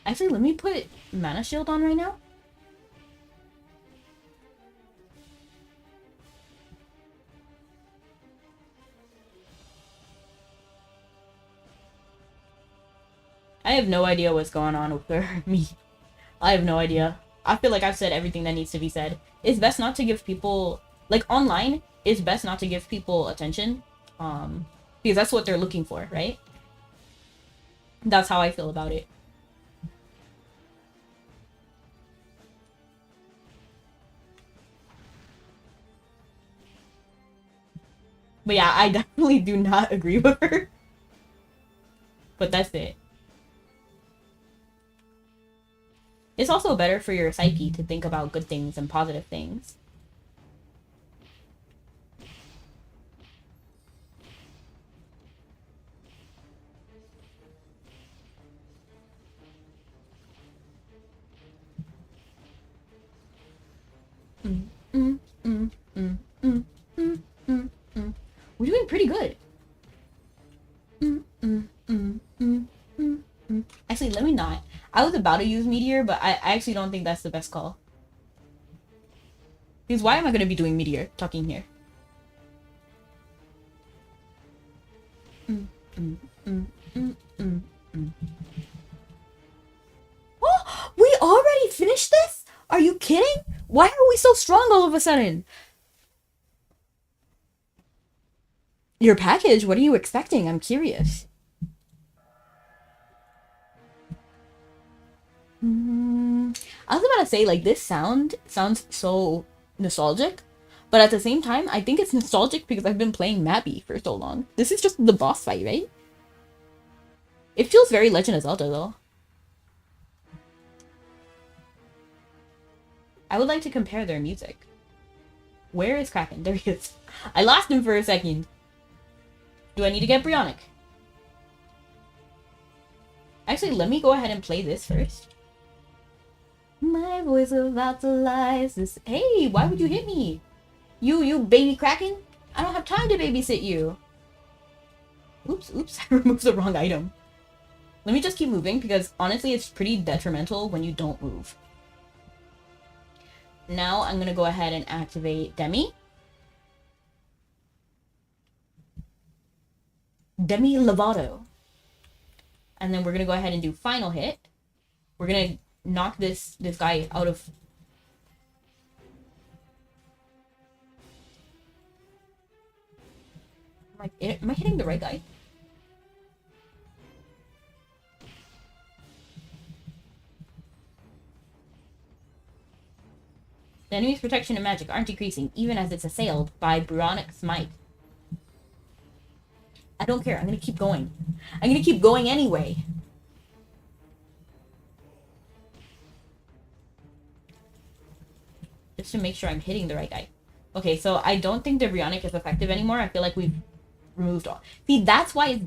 Actually, let me put Mana Shield on right now. I have no idea what's going on with me. I have no idea. I feel like I've said everything that needs to be said. It's best not to give people... Like, online, it's best not to give people attention. Because that's what they're looking for, right? That's how I feel about it. But yeah, I definitely do not agree with her. But that's it. It's also better for your psyche to think about good things and positive things. We're doing pretty good. Actually, let me not. I was about to use Meteor, but I actually don't think that's the best call. Because why am I going to be doing Meteor talking here? Oh, we already finished this? Are you kidding? Why are we so strong all of a sudden? Your package? What are you expecting? I'm curious. I was about to say, like, this sounds so nostalgic, but at the same time, I think it's nostalgic because I've been playing Mabi for so long. This is just the boss fight, right? It feels very Legend of Zelda, though. I would like to compare their music. Where is Kraken? There he is. I lost him for a second. Do I need to get Bryonic? Actually, let me go ahead and play this first. My voice about to lies. This. Hey, why would you hit me? You baby Kraken? I don't have time to babysit you. Oops, I removed the wrong item. Let me just keep moving because honestly, it's pretty detrimental when you don't move. Now I'm gonna go ahead and activate Demi. Demi Lovato. And then we're gonna go ahead and do final hit. We're gonna knock this guy out of... Am I hitting the right guy? The enemy's protection and magic aren't decreasing, even as it's assailed by Bronic Smite. I don't care. I'm gonna keep going. I'm gonna keep going anyway. Just to make sure I'm hitting the right guy. Okay, so I don't think the Bronic is effective anymore. I feel like we've removed all. See, that's why it's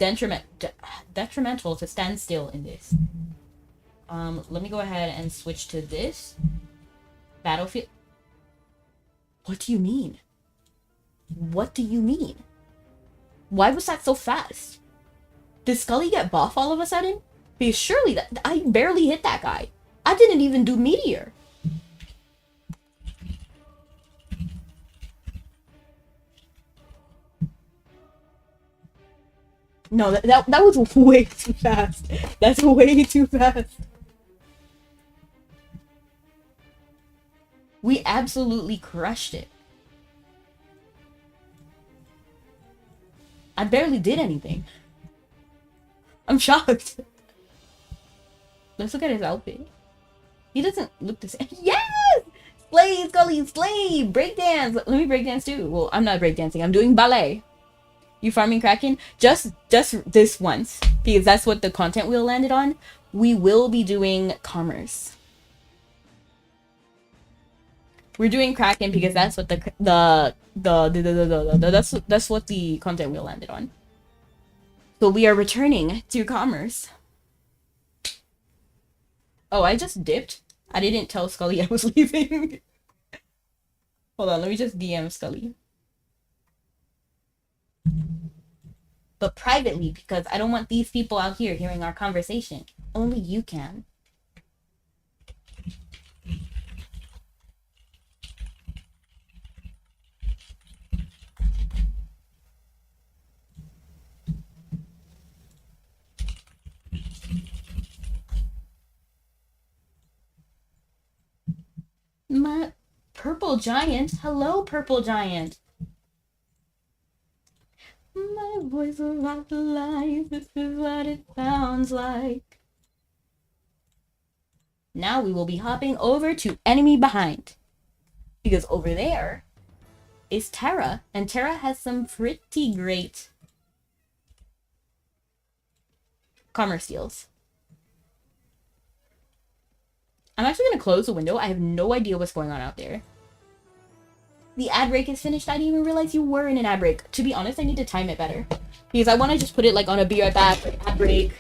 detrimental to stand still in this. Let me go ahead and switch to this. Battlefield. What do you mean? What do you mean? Why was that so fast? Did Scully get buff all of a sudden? Because surely I barely hit that guy. I didn't even do Meteor. No, that was way too fast. That's way too fast. We absolutely crushed it. I barely did anything. I'm shocked. Let's look at his outfit. He doesn't look the same. Yes! Slay, Scully, slay! Breakdance! Let me breakdance too. Well, I'm not breakdancing. I'm doing ballet. You farming Kraken? Just this once. Because that's what the content wheel landed on. We will be doing commerce. We're doing Kraken because that's what that's what the content wheel landed on. So we are returning to commerce. Oh, I just dipped. I didn't tell Scully I was leaving. Hold on, let me just DM Scully. But privately, because I don't want these people out here hearing our conversation. Only you can. My purple giant. Hello, purple giant. My voice about the life. This is what it sounds like. Now we will be hopping over to enemy behind. Because over there is Terra. And Terra has some pretty great commerce deals. I'm actually going to close the window. I have no idea what's going on out there. The ad break is finished. I didn't even realize you were in an ad break. To be honest, I need to time it better. Because I want to just put it like on a be right back ad break.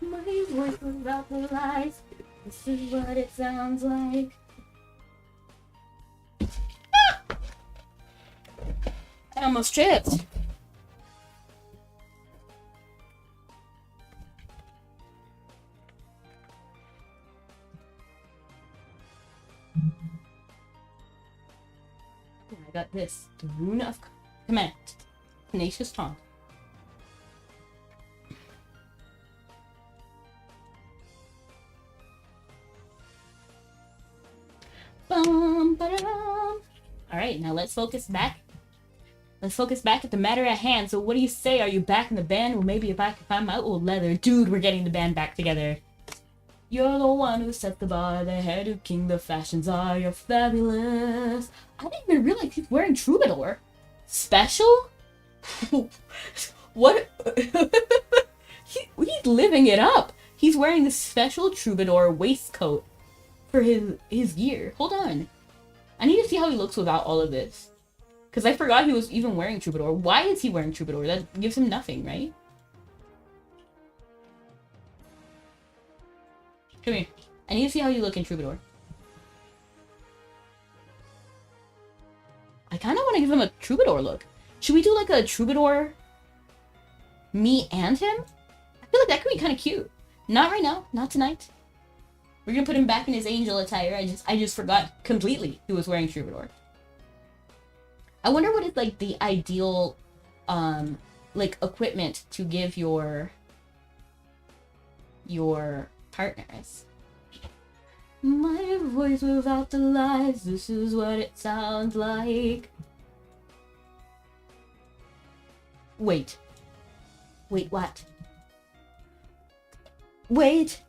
My voice without the lies. This is what it sounds like. Ah! I almost tripped. I got this. The Rune of Command. Tenacious Tongue. Alright, now let's focus back. Let's focus back at the matter at hand. So what do you say? Are you back in the band? Well, maybe if I can find my old leather. Dude, we're getting the band back together. You're the one who set the bar, the head of king, the fashions are, you're fabulous. I didn't even realize he's wearing Troubadour. Special? What? He's living it up. He's wearing the special Troubadour waistcoat for his gear. Hold on. I need to see how he looks without all of this. Because I forgot he was even wearing Troubadour. Why is he wearing Troubadour? That gives him nothing, right? Come here. I need to see how you look in Troubadour. I kind of want to give him a Troubadour look. Should we do like a Troubadour me and him? I feel like that could be kind of cute. Not right now. Not tonight. We're gonna put him back in his angel attire. I just forgot completely he was wearing Troubadour. I wonder what is like the ideal like equipment to give your partners. My voice without the lies, this is what it sounds like. Wait. Wait, what? Wait.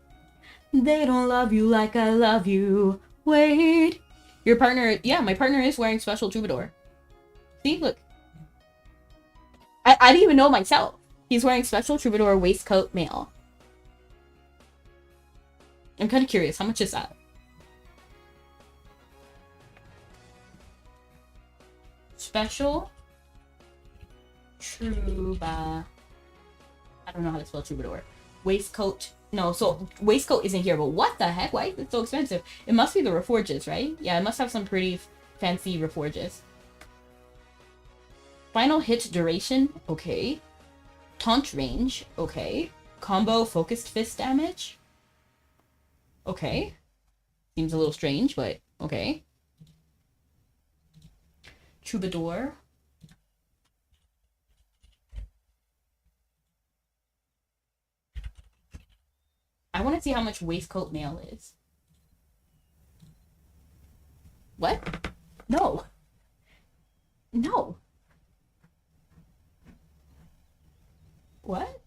They don't love you like I love you. Wait. Your partner, yeah, my partner is wearing special troubadour. See, look. I didn't even know myself. He's wearing special troubadour waistcoat male. I'm kind of curious, how much is that? Special trouba. I don't know how to spell troubadour. Waistcoat. No, so waistcoat isn't here, but what the heck? Why is it so expensive? It must be the reforges, right? Yeah, it must have some pretty fancy reforges. Final hit duration, okay. Taunt range, okay. Combo focused fist damage. Okay. Seems a little strange, but okay. Troubadour. I want to see how much waistcoat mail is. What? No. No. What?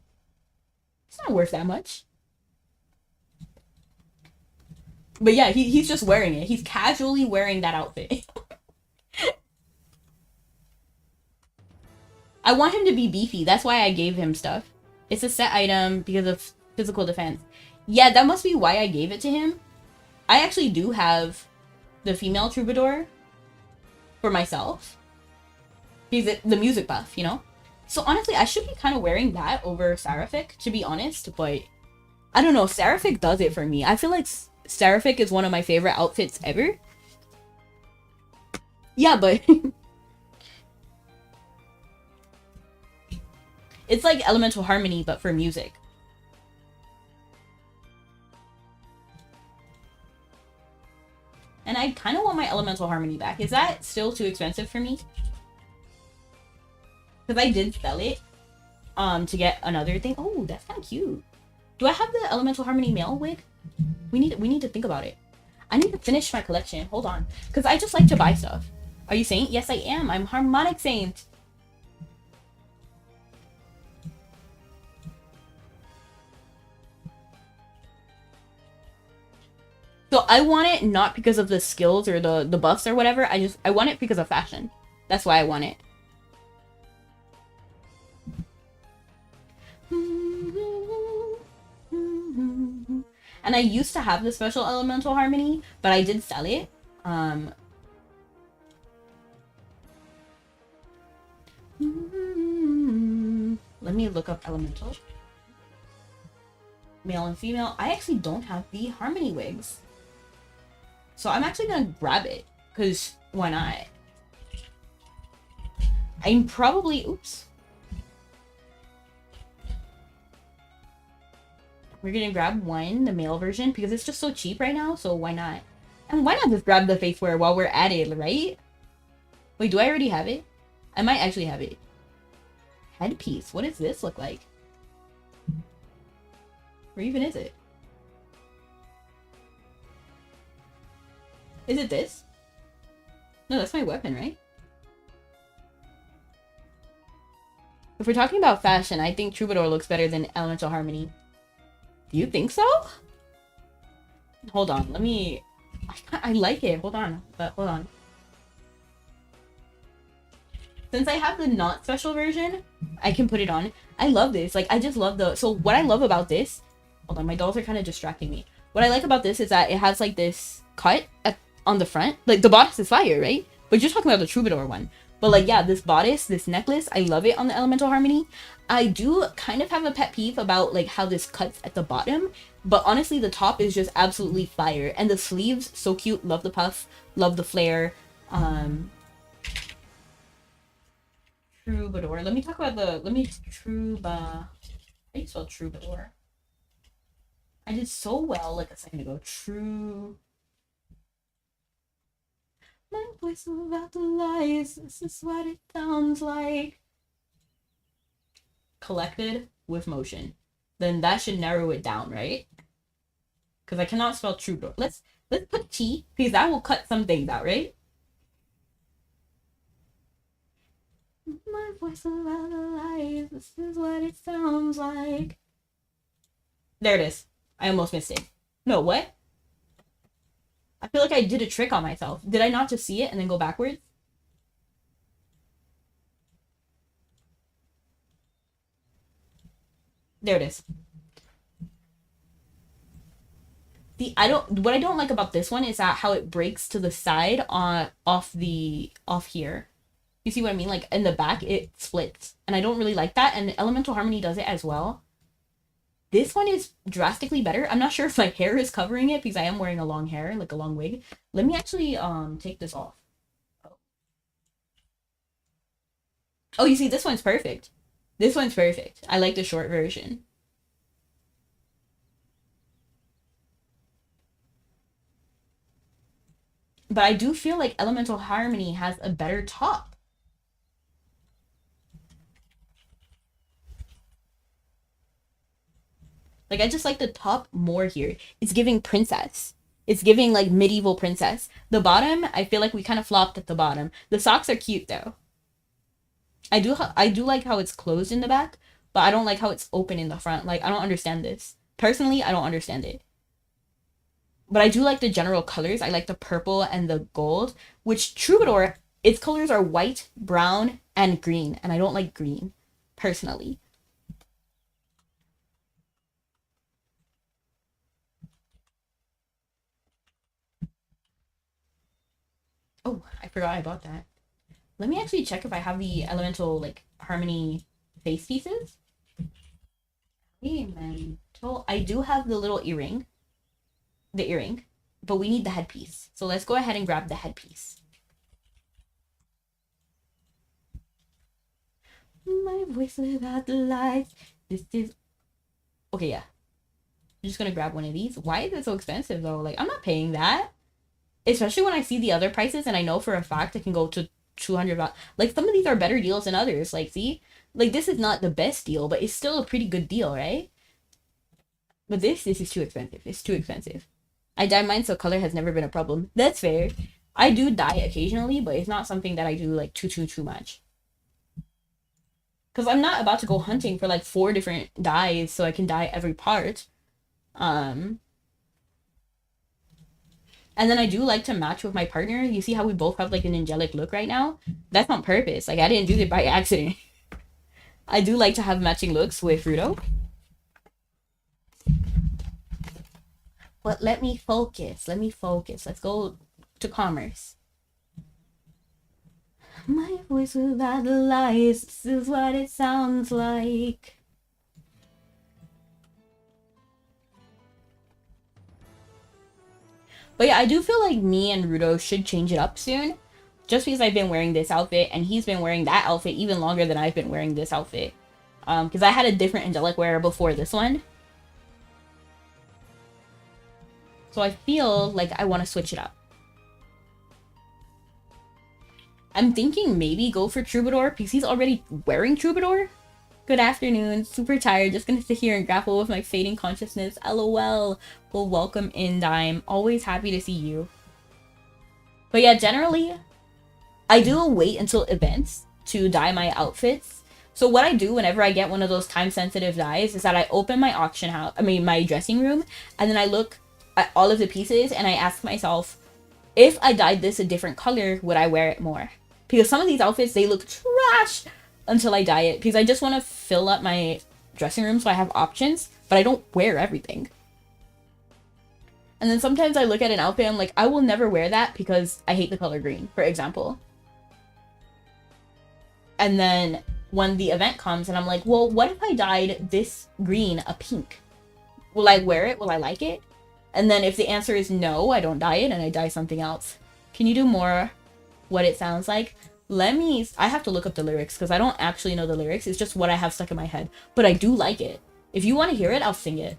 It's not worth that much. But yeah, he's just wearing it. He's casually wearing that outfit. I want him to be beefy. That's why I gave him stuff. It's a set item because of physical defense. Yeah, that must be why I gave it to him. I actually do have the female troubadour for myself. He's the music buff, you know? So honestly, I should be kind of wearing that over Seraphic, to be honest. But I don't know. Seraphic does it for me. I feel like Seraphic is one of my favorite outfits ever. Yeah, but... it's like Elemental Harmony, but for music. And I kind of want my Elemental Harmony back. Is that still too expensive for me? Because I did sell it to get another thing. Oh, that's kind of cute. Do I have the Elemental Harmony male wig? We need to think about it. I need to finish my collection. Hold on. Because I just like to buy stuff. Are you Saint? Yes, I am. I'm Harmonic Saint. So I want it not because of the skills or the buffs or whatever. I want it because of fashion. That's why I want it. And I used to have the special Elemental Harmony, but I did sell it. Let me look up Elemental. Male and female. I actually don't have the Harmony wigs. So I'm actually gonna grab it, because why not? I'm probably... oops. We're gonna grab one, the male version, because it's just so cheap right now, so why not? And why not just grab the face wear while we're at it, right? Wait, do I already have it? I might actually have it. Headpiece. What does this look like? Where even is it? Is it this? No, that's my weapon, right? If we're talking about fashion, I think Troubadour looks better than Elemental Harmony. Do you think so? Hold on, let me... I like it. Hold on. But hold on. Since I have the not special version, I can put it on. I love this. Like, I just love the... so what I love about this... hold on, my dolls are kind of distracting me. What I like about this is that it has, like, this cut on the front. Like, the bodice is fire, right? But you're talking about the Troubadour one. But, like, yeah, this bodice, this necklace, I love it on the Elemental Harmony. I do kind of have a pet peeve about, like, how this cuts at the bottom. But honestly, the top is just absolutely fire. And the sleeves, so cute. Love the puff. Love the flare. Troubadour. Let me talk about the... let me... How do you spell Troubadour? I did so well, like, a second ago. My voice without the lies. This is what it sounds like. Collected with motion. Then that should narrow it down, right? Because I cannot spell troubadour. Let's put T, because that will cut some things out, right? My voice without the lies, this is what it sounds like. There it is. I almost missed it. No, what? I feel like I did a trick on myself. Did I not just see it and then go backwards? There it is. What I don't like about this one is that how it breaks to the side on off here. You see what I mean? Like in the back it splits. And I don't really like that, and Elemental Harmony does it as well. This one is drastically better. I'm not sure if my hair is covering it because I am wearing a long hair, like a long wig. Let me actually take this off. Oh, you see, this one's perfect. This one's perfect. I like the short version. But I do feel like Elemental Harmony has a better top. Like, I just like the top more here. It's giving princess. It's giving, like, medieval princess. The bottom, I feel like we kind of flopped at the bottom. The socks are cute, though. I do like how it's closed in the back, but I don't like how it's open in the front. Like, I don't understand this. Personally, I don't understand it. But I do like the general colors. I like the purple and the gold, which Troubadour, its colors are white, brown, and green. And I don't like green, personally. Oh, I forgot I bought that. Let me actually check if I have the Elemental, like, Harmony face pieces. Elemental. I do have the little earring. The earring. But we need the headpiece. So let's go ahead and grab the headpiece. My voice without the lights. This is... Okay, yeah. I'm just gonna grab one of these. Why is it so expensive, though? Like, I'm not paying that. Especially when I see the other prices and I know for a fact it can go to 200 baht. Like, some of these are better deals than others. Like, see? Like, this is not the best deal, but it's still a pretty good deal, right? But this is too expensive. It's too expensive. I dye mine, so color has never been a problem. That's fair. I do dye occasionally, but it's not something that I do, like, too much. Because I'm not about to go hunting for, like, 4 different dyes so I can dye every part. And then I do like to match with my partner. You see how we both have, like, an angelic look right now? That's on purpose. Like, I didn't do it by accident. I do like to have matching looks with Rudo. But let me focus. Let me focus. Let's go to commerce. My voice without the lies. This is what it sounds like. But yeah, I do feel like me and Rudo should change it up soon. Just because I've been wearing this outfit and he's been wearing that outfit even longer than I've been wearing this outfit. Because I had a different angelic wear before this one. So I feel like I want to switch it up. I'm thinking maybe go for Troubadour because he's already wearing Troubadour. Good afternoon. Super tired. Just gonna sit here and grapple with my fading consciousness. LOL. Well, welcome in, Dime. Always happy to see you. But yeah, generally, I do wait until events to dye my outfits. So what I do whenever I get one of those time-sensitive dyes is that I open my auction house, my dressing room, and then I look at all of the pieces and I ask myself, if I dyed this a different color, would I wear it more? Because some of these outfits, they look trash until I dye it, because I just want to fill up my dressing room so I have options, but I don't wear everything. And then sometimes I look at an outfit and I'm like, I will never wear that because I hate the color green, for example. And then when the event comes and I'm like, well, what if I dyed this green a pink? Will I wear it? Will I like it? And then if the answer is no, I don't dye it and I dye something else. Can you do more what it sounds like? I have to look up the lyrics because I don't actually know the lyrics. It's just what I have stuck in my head. But I do like it. If you want to hear it, I'll sing it.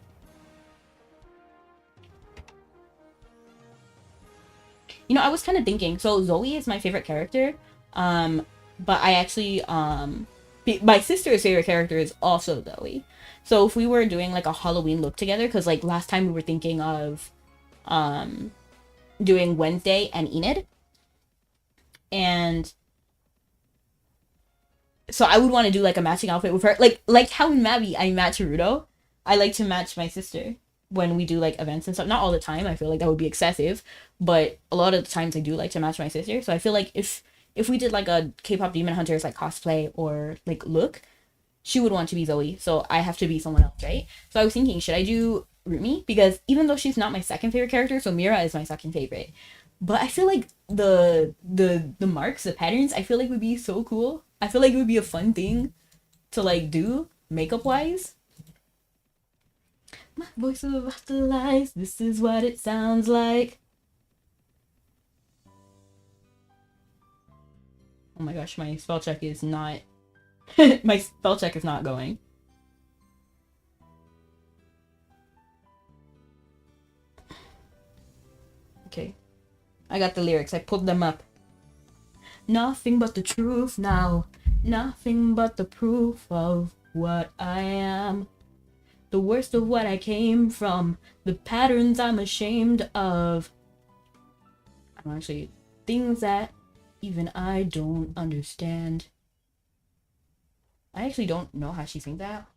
You know, I was kind of thinking. So Zoe is my favorite character. But I actually, my sister's favorite character is also Zoe. So if we were doing like a Halloween look together, because like last time we were thinking of, doing Wednesday and Enid. And so I would want to do like a matching outfit with her. Like how in Mabi I match Rudo. I like to match my sister when we do like events and stuff. Not all the time. I feel like that would be excessive, but a lot of the times I do like to match my sister. So I feel like if we did like a K-pop Demon Hunters like cosplay or like look, she would want to be Zoe. So I have to be someone else, right? So I was thinking, should I do Rumi? Because even though she's not my second favorite character, so Mira is my second favorite. But I feel like the marks, the patterns, I feel like would be so cool. I feel like it would be a fun thing to like do makeup wise. My voice is about to lies. This is what it sounds like. Oh my gosh, my spell check is not my spell check is not going. Okay. I got the lyrics. I pulled them up. Nothing but the truth now. Nothing but the proof of what I am. The worst of what I came from. The patterns I'm ashamed of. I'm actually things that even I don't understand. I actually don't know how she sings that.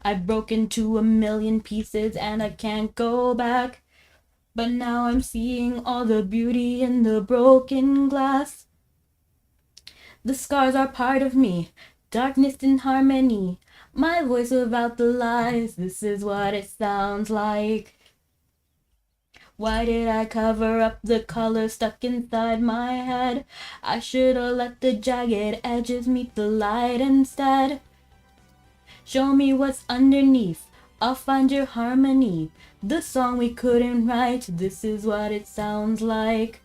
I've broken to a million pieces and I can't go back. But now I'm seeing all the beauty in the broken glass. The scars are part of me, darkness in harmony. My voice without the lies, this is what it sounds like. Why did I cover up the color stuck inside my head? I should've let the jagged edges meet the light instead. Show me what's underneath, I'll find your harmony. The song we couldn't write, this is what it sounds like.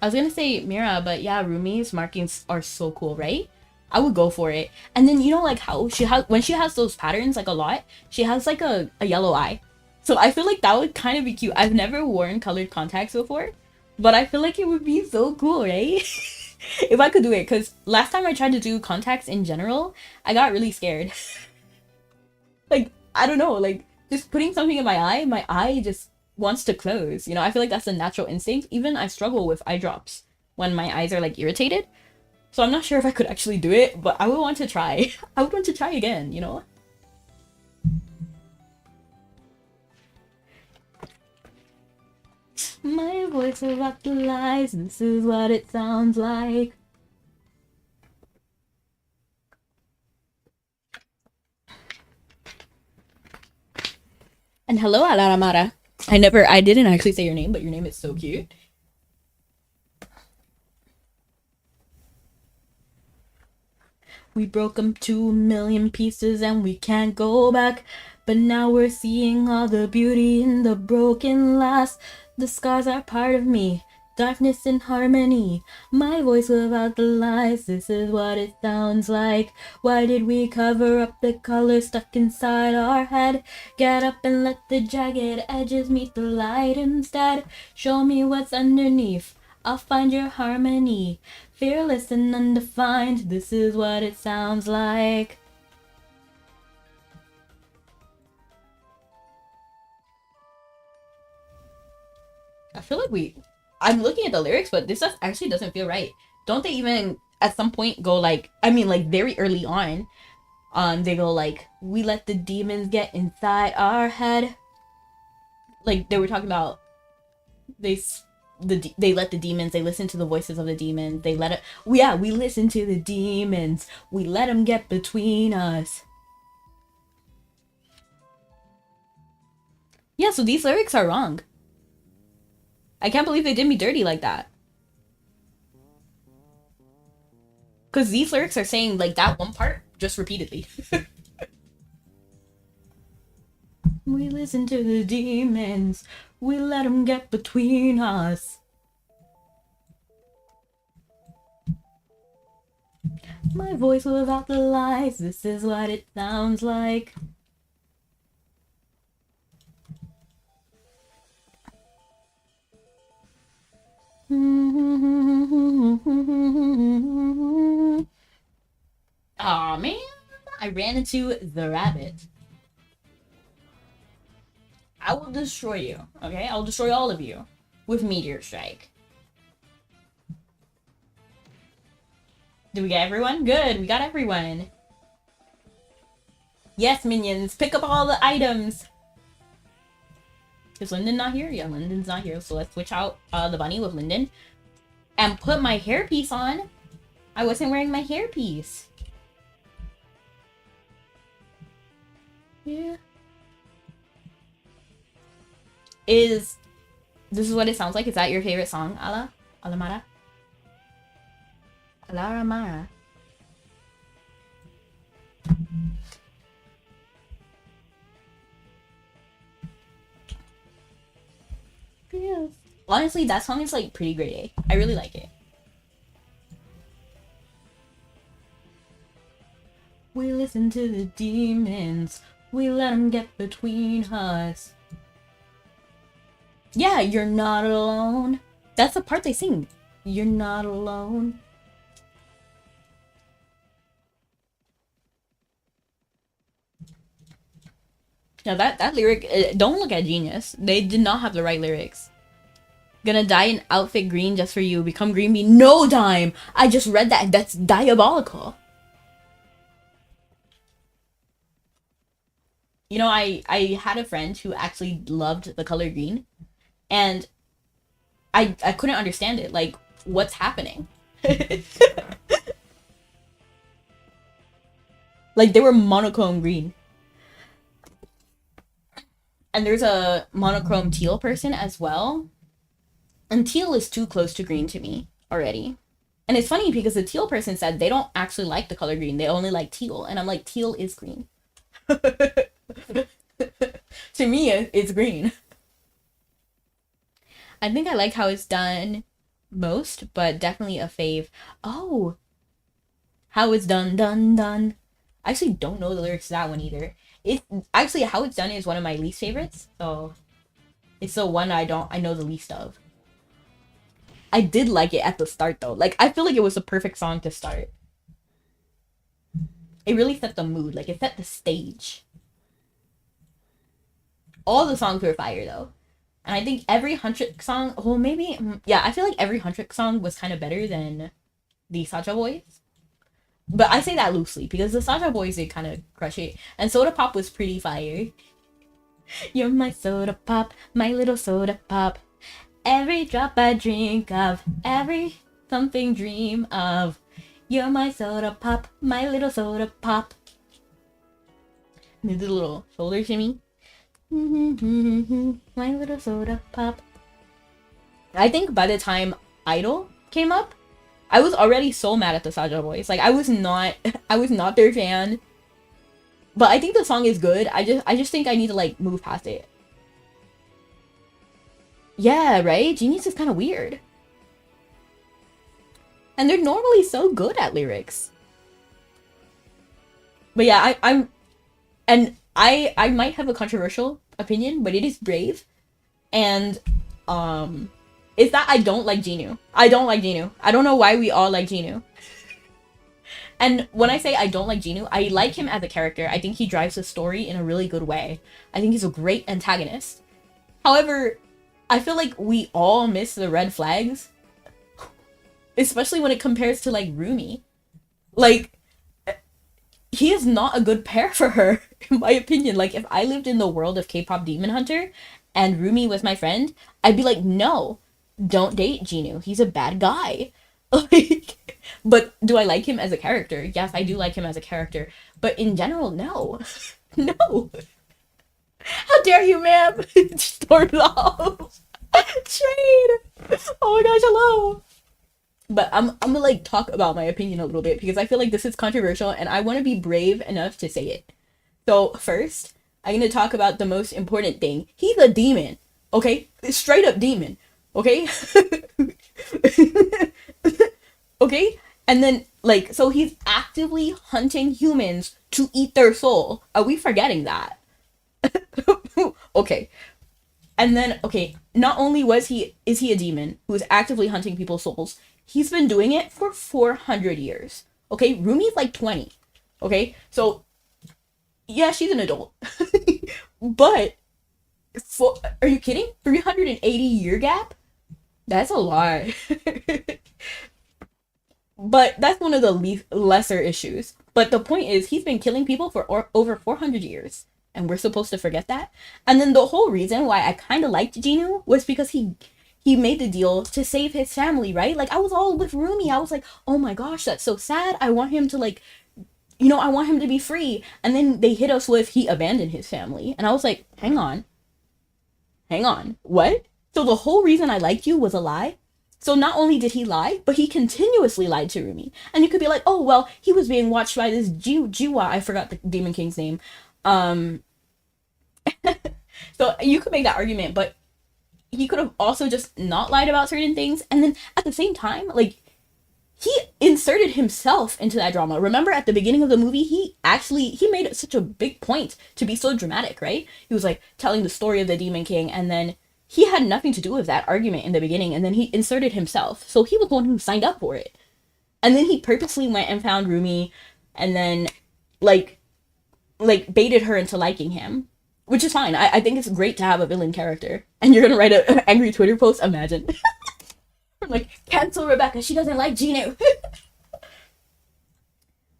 I was gonna say Mira, but yeah, Rumi's markings are so cool, right? I would go for it. And then you know like how she has when she has those patterns like a lot, she has like a yellow eye. So I feel like that would kind of be cute. I've never worn colored contacts before, but I feel like it would be so cool, right? If I could do it, because last time I tried to do contacts in general, I got really scared. Like, I don't know, like just putting something in my eye just wants to close. You know, I feel like that's a natural instinct. Even I struggle with eye drops when my eyes are like irritated. So I'm not sure if I could actually do it, but I would want to try. I would want to try again, you know? My voice about the lies, this is what it sounds like. And hello, Alaramara. I didn't actually say your name, but your name is so cute. We broke them to a million pieces and we can't go back. But now we're seeing all the beauty in the broken last. The scars are part of me, darkness and harmony. My voice without the lies, this is what it sounds like. Why did we cover up the color stuck inside our head? Get up and let the jagged edges meet the light instead. Show me what's underneath, I'll find your harmony. Fearless and undefined, this is what it sounds like. I feel like I'm looking at the lyrics, but this actually doesn't feel right. Don't they even at some point go like, I mean like very early on, they go like, we let the demons get inside our head. Like they were talking about they let the demons, they listen to the voices of the demons, they let it, yeah, we listen to the demons, we let them get between us. Yeah, so these lyrics are wrong. I can't believe they did me dirty like that. Because these lyrics are saying like that one part just repeatedly. We listen to the demons, we let them get between us. My voice without the lies, this is what it sounds like. Aw, man. I ran into the rabbit. I will destroy you, okay? I'll destroy all of you with Meteor Strike. Did we get everyone? Good, we got everyone. Yes, minions, pick up all the items. Is Lyndon not here? Yeah, Lyndon's not here. So let's switch out the bunny with Lyndon. And put my hairpiece on. I wasn't wearing my hairpiece. Yeah. This is what it sounds like? Is that your favorite song, Alamara? Alaramara. Yes. Honestly, that song is like pretty great. I really like it. We listen to the demons. We let them get between us. Yeah, you're not alone. That's the part they sing. You're not alone. Now that lyric, don't look at Genius. They did not have the right lyrics. Gonna dye an outfit green just for you. Become green bean. No dime! I just read that. That's diabolical. You know, I had a friend who actually loved the color green. And I couldn't understand it. Like, what's happening? Like, they were monochrome green. And there's a monochrome teal person as well. And teal is too close to green to me already. And it's funny because the teal person said they don't actually like the color green. They only like teal. And I'm like, teal is green. To me, it's green. I think I like how it's done most, but definitely a fave. Oh! How it's done. I actually don't know the lyrics to that one either. It actually, how it's done is one of my least favorites, so it's the one I know the least of. I did like it at the start though. Like, I feel like it was the perfect song to start. It really set the mood, like it set the stage. All the songs were fire though. And I think every Huntrick song, well maybe, yeah, I feel like every Huntrick song was kind of better than the Sacha Boys. But I say that loosely because the Sacha Boys did kind of crush it. And Soda Pop was pretty fire. You're my soda pop, my little soda pop. Every drop I drink of, every something dream of. You're my soda pop, my little soda pop. And they did a little shoulder shimmy. My little soda pop. I think by the time Idol came up, I was already so mad at the Sacha Boys. Like, I was not their fan. But I think the song is good. I just think I need to like move past it. Yeah, right? Genius is kind of weird. And they're normally so good at lyrics. But yeah, I might have a controversial opinion, but it is brave. And it's that I don't like Genu. I don't like Genu. I don't know why we all like Genu. And when I say I don't like Genu, I like him as a character. I think he drives the story in a really good way. I think he's a great antagonist. However, I feel like we all miss the red flags. Especially when it compares to, like, Rumi. Like, he is not a good pair for her, in my opinion. Like, if I lived in the world of K-pop Demon Hunter and Rumi was my friend, I'd be like, no, don't date Genu. He's a bad guy. Like, but do I like him as a character? Yes, I do like him as a character. But in general, no. No. How dare you, ma'am? Stormed off. Trade. Oh my gosh, hello. But I'm gonna like talk about my opinion a little bit because I feel like this is controversial and I want to be brave enough to say it. So first, I'm gonna talk about the most important thing. He's a demon, okay? Straight up demon, okay? Okay? And then, like, so he's actively hunting humans to eat their soul. Are we forgetting that? Okay. And then, okay, not only is he a demon who is actively hunting people's souls, he's been doing it for 400 years. Okay? Rumi's like 20. Okay? So Yeah, she's an adult. But are you kidding? 380-year gap? That's a lot. But that's one of the lesser issues. But the point is, he's been killing people for over 400 years. And we're supposed to forget that? And then the whole reason why I kind of liked Jinu was because he made the deal to save his family, right? Like, I was all with Rumi. I was like, oh my gosh, that's so sad. I want him to, like, I want him to be free. And then they hit us with he abandoned his family. And I was like, hang on, what? So the whole reason I liked you was a lie? So not only did he lie, but he continuously lied to Rumi. And you could be like, oh, well, he was being watched by this Jiwa. I forgot the Demon King's name. Um, so you could make that argument, but he could have also just not lied about certain things. And then at the same time, like, he inserted himself into that drama. Remember at the beginning of the movie, he made it such a big point to be so dramatic, right? He was like telling the story of the Demon King, and then he had nothing to do with that argument in the beginning, and then he inserted himself. So he was the one who signed up for it. And then he purposely went and found Rumi, and then like baited her into liking him. Which is fine. I think it's great to have a villain character. And you're gonna write an angry Twitter post? Imagine. Like, cancel Rebecca, she doesn't like Gino.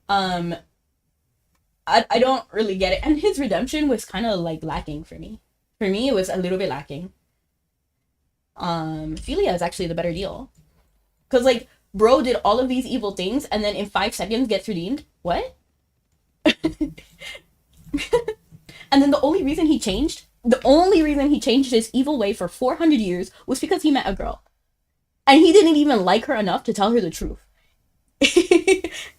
I don't really get it. And his redemption was kind of like lacking for me. For me, it was a little bit lacking. Philia is actually the better deal. Because, like, bro did all of these evil things and then in 5 seconds gets redeemed. What? And then the only reason he changed his evil way for 400 years was because he met a girl. And he didn't even like her enough to tell her the truth.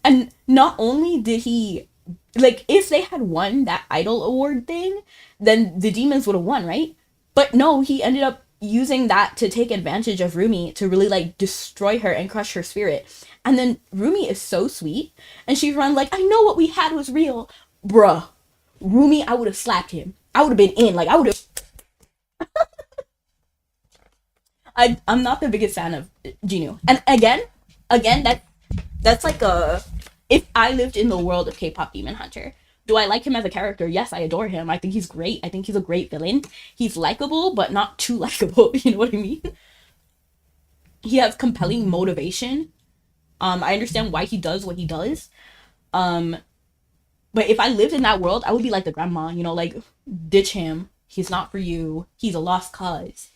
And not only did he, like, if they had won that idol award thing, then the demons would have won, right? But no, he ended up using that to take advantage of Rumi to really, like, destroy her and crush her spirit. And then Rumi is so sweet, and she's run like, I know what we had was real. Bruh, Rumi, I would have slapped him. I would have been in, like, I would have. I'm not the biggest fan of Jinu. And again, that's like if I lived in the world of K-pop Demon Hunter, do I like him as a character? Yes, I adore him. I think he's great. I think he's a great villain. He's likable, but not too likable. You know what I mean? He has compelling motivation. I understand why he does what he does. But if I lived in that world, I would be like the grandma, like, ditch him. He's not for you. He's a lost cause.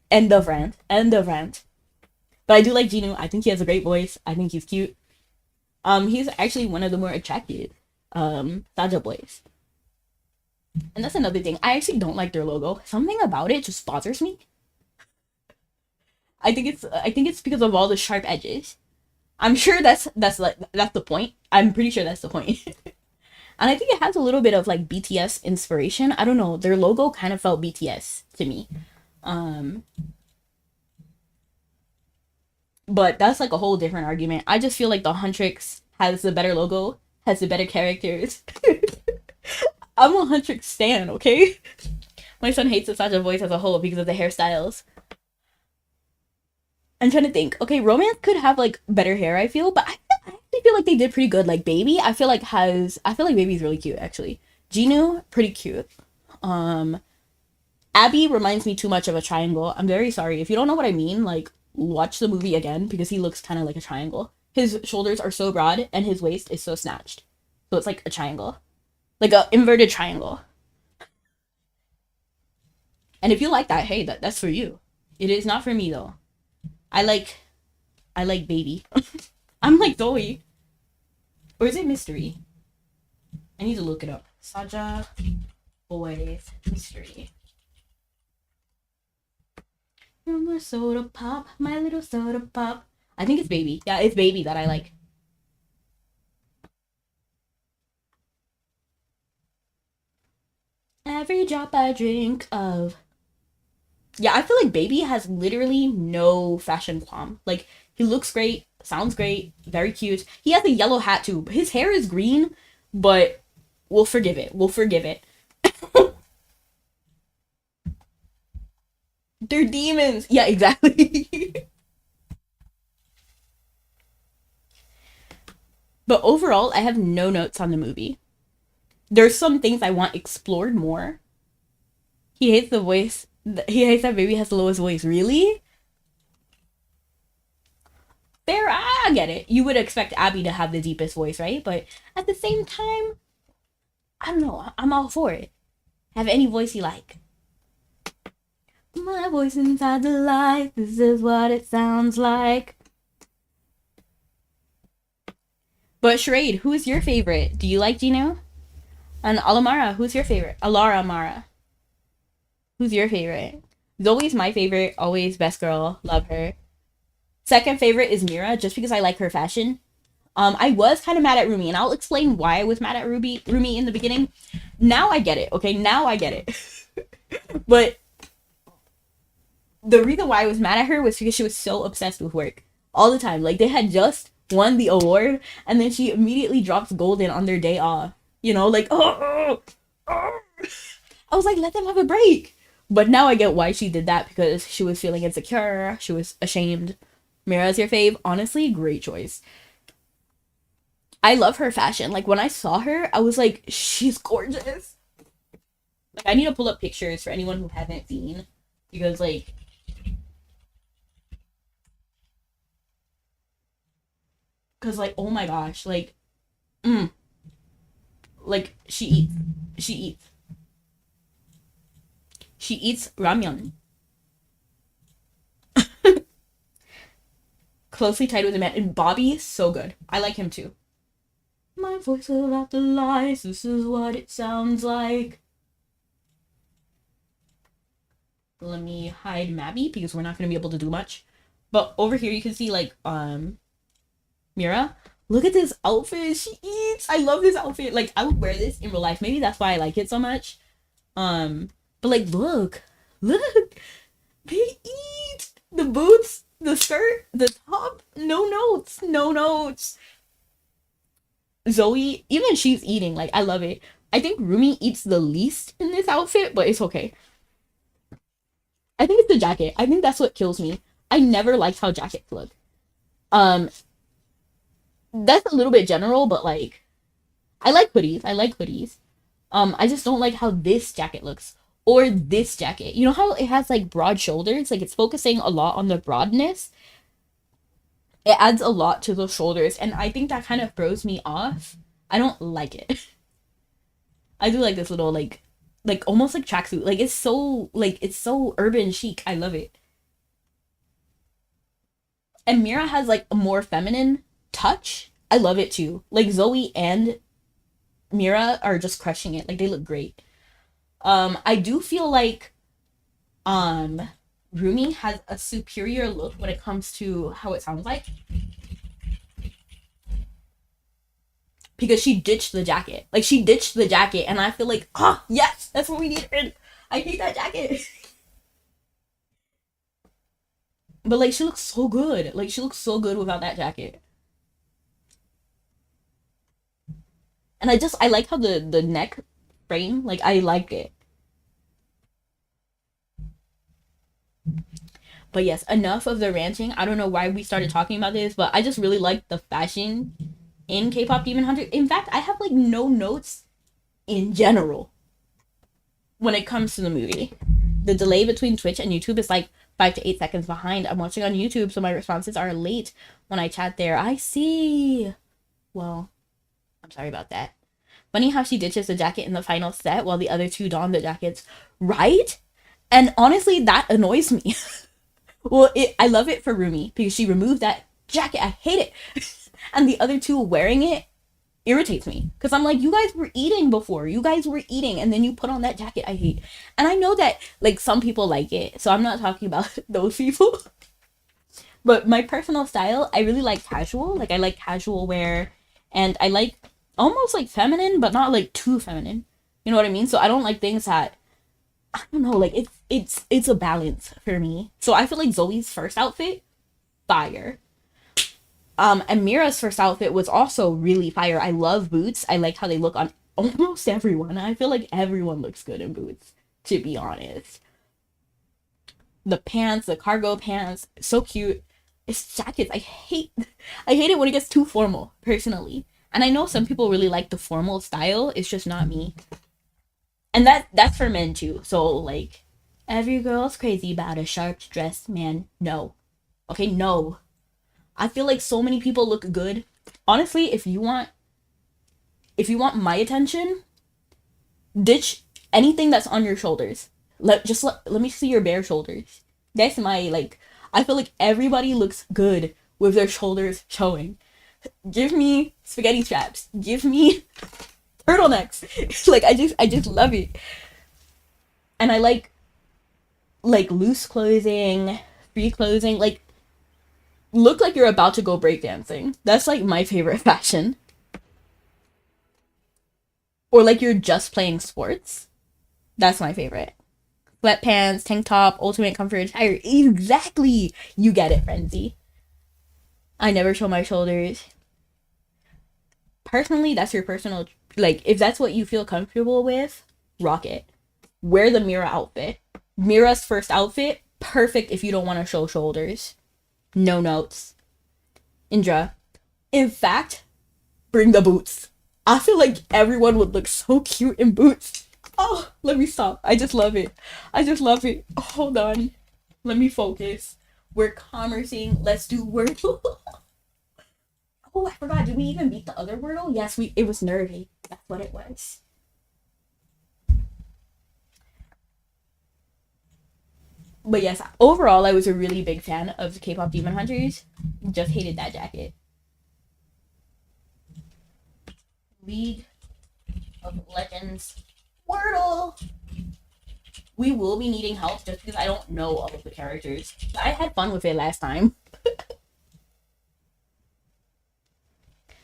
End of rant. But I do like Jinu. I think he has a great voice. I think he's cute. He's actually one of the more attractive Saja boys. And that's another thing. I actually don't like their logo. Something about it just bothers me. I think it's because of all the sharp edges. I'm sure that's the point. I'm pretty sure that's the point. And I think it has a little bit of like BTS inspiration. I don't know. Their logo kind of felt BTS to me. But that's like a whole different argument. I just feel like the Huntrix has the better logo, has the better characters. I'm a Huntrix stan, okay? My son hates the Saja voice as a whole because of the hairstyles. I'm trying to think. Okay, Romance could have like better hair, I feel, but I actually feel like they did pretty good. Like Baby, I feel like Baby's really cute actually. Jinu, pretty cute. Abby reminds me too much of a triangle. I'm very sorry. If you don't know what I mean, like, watch the movie again because he looks kind of like a triangle. His shoulders are so broad and his waist is so snatched. So it's like a triangle. Like a inverted triangle. And if you like that, hey, that's for you. It is not for me though. I like Baby. I'm like Zoe. Or is it Mystery? I need to look it up. Saja Boys Mystery. My soda pop, my little soda pop. I think it's Baby. Yeah, it's Baby that I like. Every drop I drink of. Yeah, I feel like Baby has literally no fashion qualm. Like, he looks great, sounds great, very cute. He has a yellow hat too. His hair is green, but we'll forgive it. They're demons. Yeah, exactly. But overall, I have no notes on the movie. There's some things I want explored more. He hates the voice. He hates that baby has the lowest voice. Really? Fair, I get it. You would expect Abby to have the deepest voice, right? But at the same time, I don't know. I'm all for it. Have any voice you like. My voice inside the light. This is what it sounds like. But Sherade, who is your favorite? Do you like Gino? And Alamara, who's your favorite? Alara Mara. Who's your favorite? Zoe's my favorite. Always best girl. Love her. Second favorite is Mira, just because I like her fashion. I was kind of mad at Rumi, and I'll explain why I was mad at Rumi in the beginning. Now I get it, okay? Now I get it. But the reason why I was mad at her was because she was so obsessed with work. All the time. Like, they had just won the award, and then she immediately drops golden on their day off. You know, like, oh. I was like, let them have a break. But now I get why she did that, because she was feeling insecure. She was ashamed. Mira's your fave. Honestly, great choice. I love her fashion. Like, when I saw her, I was like, she's gorgeous. Like, I need to pull up pictures for anyone who hasn't seen. Because, like, oh my gosh. Like, like, she eats. She eats. She eats ramyun. Closely tied with a man. And Bobby, so good. I like him too. My voice without the lies. This is what it sounds like. Let me hide Mabi, because we're not going to be able to do much. But over here, you can see, like, Mira. Look at this outfit. She eats. I love this outfit. Like, I would wear this in real life. Maybe that's why I like it so much. But, like, look. They eat. The boots, the skirt, the top. No notes. Zoe, even she's eating. Like, I love it. I think Rumi eats the least in this outfit, but it's okay. I think it's the jacket. I think that's what kills me. I never liked how jackets look. That's a little bit general, but, like, I like hoodies. I just don't like how this jacket looks. Or this jacket. You know how it has, like, broad shoulders? Like, it's focusing a lot on the broadness. It adds a lot to the shoulders, and I think that kind of throws me off. I don't like it. I do like this little, like almost like tracksuit. Like, it's so urban chic. I love it. And Mira has, like, a more feminine touch. I love it too. Like, Zoe and Mira are just crushing it. Like, they look great. I do feel like Rumi has a superior look when it comes to how it sounds like, because she ditched the jacket. Like, she ditched the jacket, and I feel like, yes, that's what we needed. I hate that jacket. But, like, she looks so good. Like, she looks so good without that jacket. And I like how the neck frame, like, I like it. But yes, enough of the ranting. I don't know why we started talking about this, but I just really like the fashion in K-pop Demon Hunter. In fact, I have, like, no notes in general when it comes to the movie. The delay between Twitch and YouTube is like 5 to 8 seconds behind. I'm watching on YouTube, so my responses are late when I chat there. I see. Well, I'm sorry about that. Funny how she ditches the jacket in the final set while the other two don the jackets, right? And honestly, that annoys me. Well, I love it for Rumi, because she removed that jacket. I hate it. And the other two wearing it irritates me, because I'm like, you guys were eating before. You guys were eating, and then you put on that jacket. I hate. And I know that, like, some people like it, so I'm not talking about those people. But my personal style, I really like casual. Like, I like casual wear, and I like almost, like, feminine, but not, like, too feminine. You know what I mean? So I don't like things that, I don't know, like, it's a balance for me. So I feel like Zoe's first outfit, fire. And Mira's first outfit was also really fire. I love boots. I like how they look on almost everyone. I feel like everyone looks good in boots, to be honest. The pants, the cargo pants, so cute. It's jackets. I hate it when it gets too formal, personally. And I know some people really like the formal style. It's just not me. And that's for men too. So like every girl's crazy about a sharp dressed man. No. Okay, no. I feel like so many people look good. Honestly, if you want my attention, ditch anything that's on your shoulders. Let me see your bare shoulders. That's my like I feel like everybody looks good with their shoulders showing. Give me spaghetti straps. Give me turtlenecks. Like I just love it. And I like loose clothing, free clothing, like look like you're about to go breakdancing. That's like my favorite fashion. Or like you're just playing sports. That's my favorite. Sweatpants, tank top, ultimate comfort attire. Exactly. You get it, Frenzy. I never show my shoulders. Personally, that's your personal like if that's what you feel comfortable with, rock it. Wear the Mira outfit. Mira's first outfit, perfect if you don't want to show shoulders. No notes. Indra. In fact, bring the boots. I feel like everyone would look so cute in boots. Oh, let me stop. I just love it. I just love it. Hold on. Let me focus. We're commercing. Let's do wordle. Oh, I forgot. Did we even beat the other wordle? Yes, it was nerdy. That's what it was. But yes, overall, I was a really big fan of the K-pop Demon Hunters. Just hated that jacket. League of Legends Wordle. We will be needing help just because I don't know all of the characters. I had fun with it last time.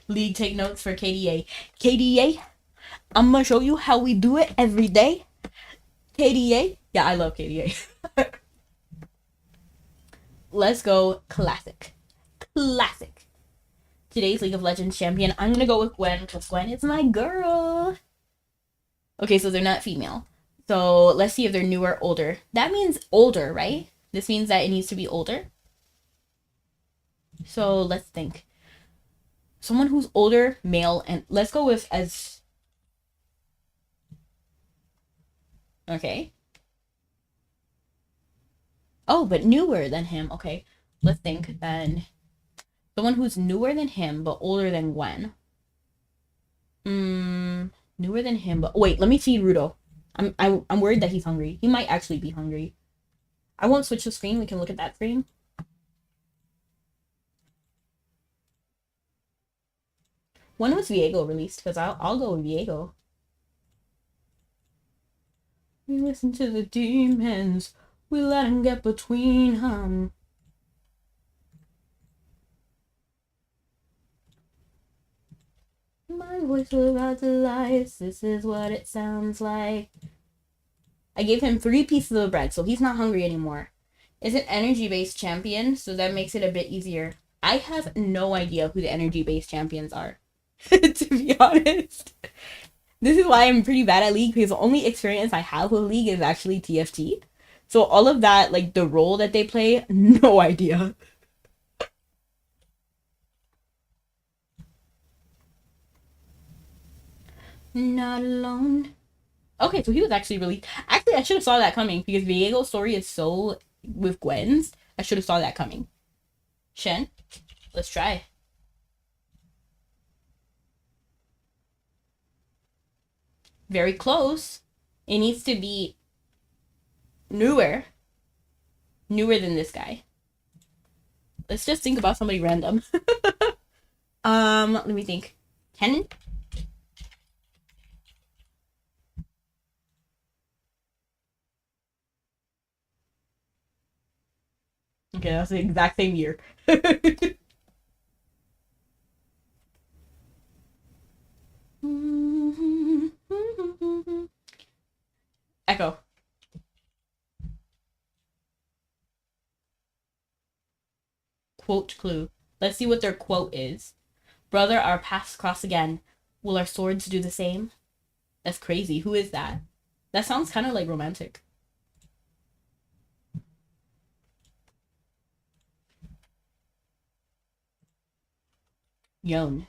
League, take notes for KDA. KDA, I'm gonna show you how we do it every day. KDA. Yeah, I love KDA. Let's go classic. Classic. Today's League of Legends champion. I'm gonna go with Gwen because Gwen is my girl. Okay, so they're not female. So let's see if they're newer, older. That means older, right? This means that it needs to be older. So let's think. Someone who's older, male, and let's go with as. Okay. Oh, but newer than him. Okay. Let's think then. Someone who's newer than him, but older than Gwen. Newer than him, but wait, let me feed Rudo. I'm worried that he's hungry. He might actually be hungry. I won't switch the screen. We can look at that screen. When was Viego released? Because I'll go with Viego. We listen to the demons. We let them get between them. My voice without the lies. This is what it sounds like. I gave him 3 pieces of bread, so he's not hungry anymore. It's an energy-based champion, so that makes it a bit easier. I have no idea who the energy-based champions are, to be honest. This is why I'm pretty bad at League, because the only experience I have with League is actually TFT. So all of that, like the role that they play, no idea. Not alone. Okay, so he was actually really. Actually, I should have saw that coming because Viego's story is so with Gwen's. I should have saw that coming. Shen, let's try. Very close. It needs to be newer than this guy. Let's just think about somebody random. Let me think. Kennen? Okay, that's the exact same year. Echo. Quote clue. Let's see what their quote is. Brother, our paths cross again. Will our swords do the same? That's crazy. Who is that? That sounds kind of like romantic. Yon.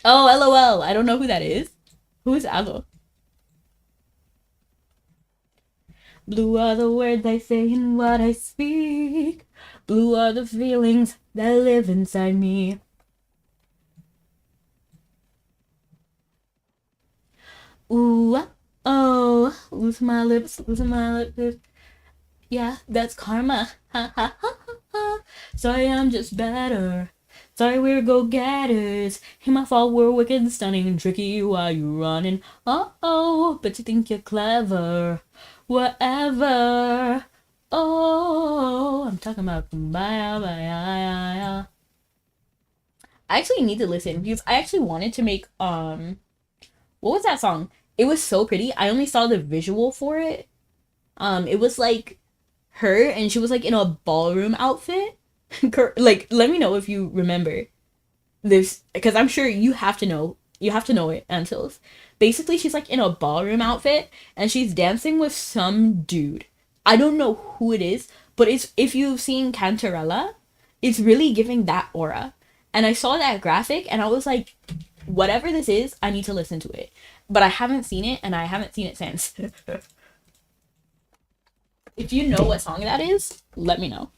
Oh, LOL. I don't know who that is. Who is Alo? Blue are the words I say and what I speak. Blue are the feelings that live inside me. Ooh, oh, lose my lips, lose my lips. Yeah, that's karma. Ha ha ha ha ha. Sorry, I'm just better. Sorry, we're go-getters. Ain't my fault, we're wicked, stunning, and tricky while you running. Oh, but you think you're clever. Whatever. Oh, I'm talking about kumbaya, baya. I actually need to listen because I actually wanted to make what was that song? It was so pretty. I only saw the visual for it. It was like her and she was like in a ballroom outfit. Like, let me know if you remember this because I'm sure you have to know. You have to know it, Antils. Basically, she's like in a ballroom outfit and she's dancing with some dude. I don't know who it is, but it's if you've seen Cantarella, it's really giving that aura. And I saw that graphic and I was like, whatever this is, I need to listen to it. But I haven't seen it and I haven't seen it since. If you know what song that is, let me know.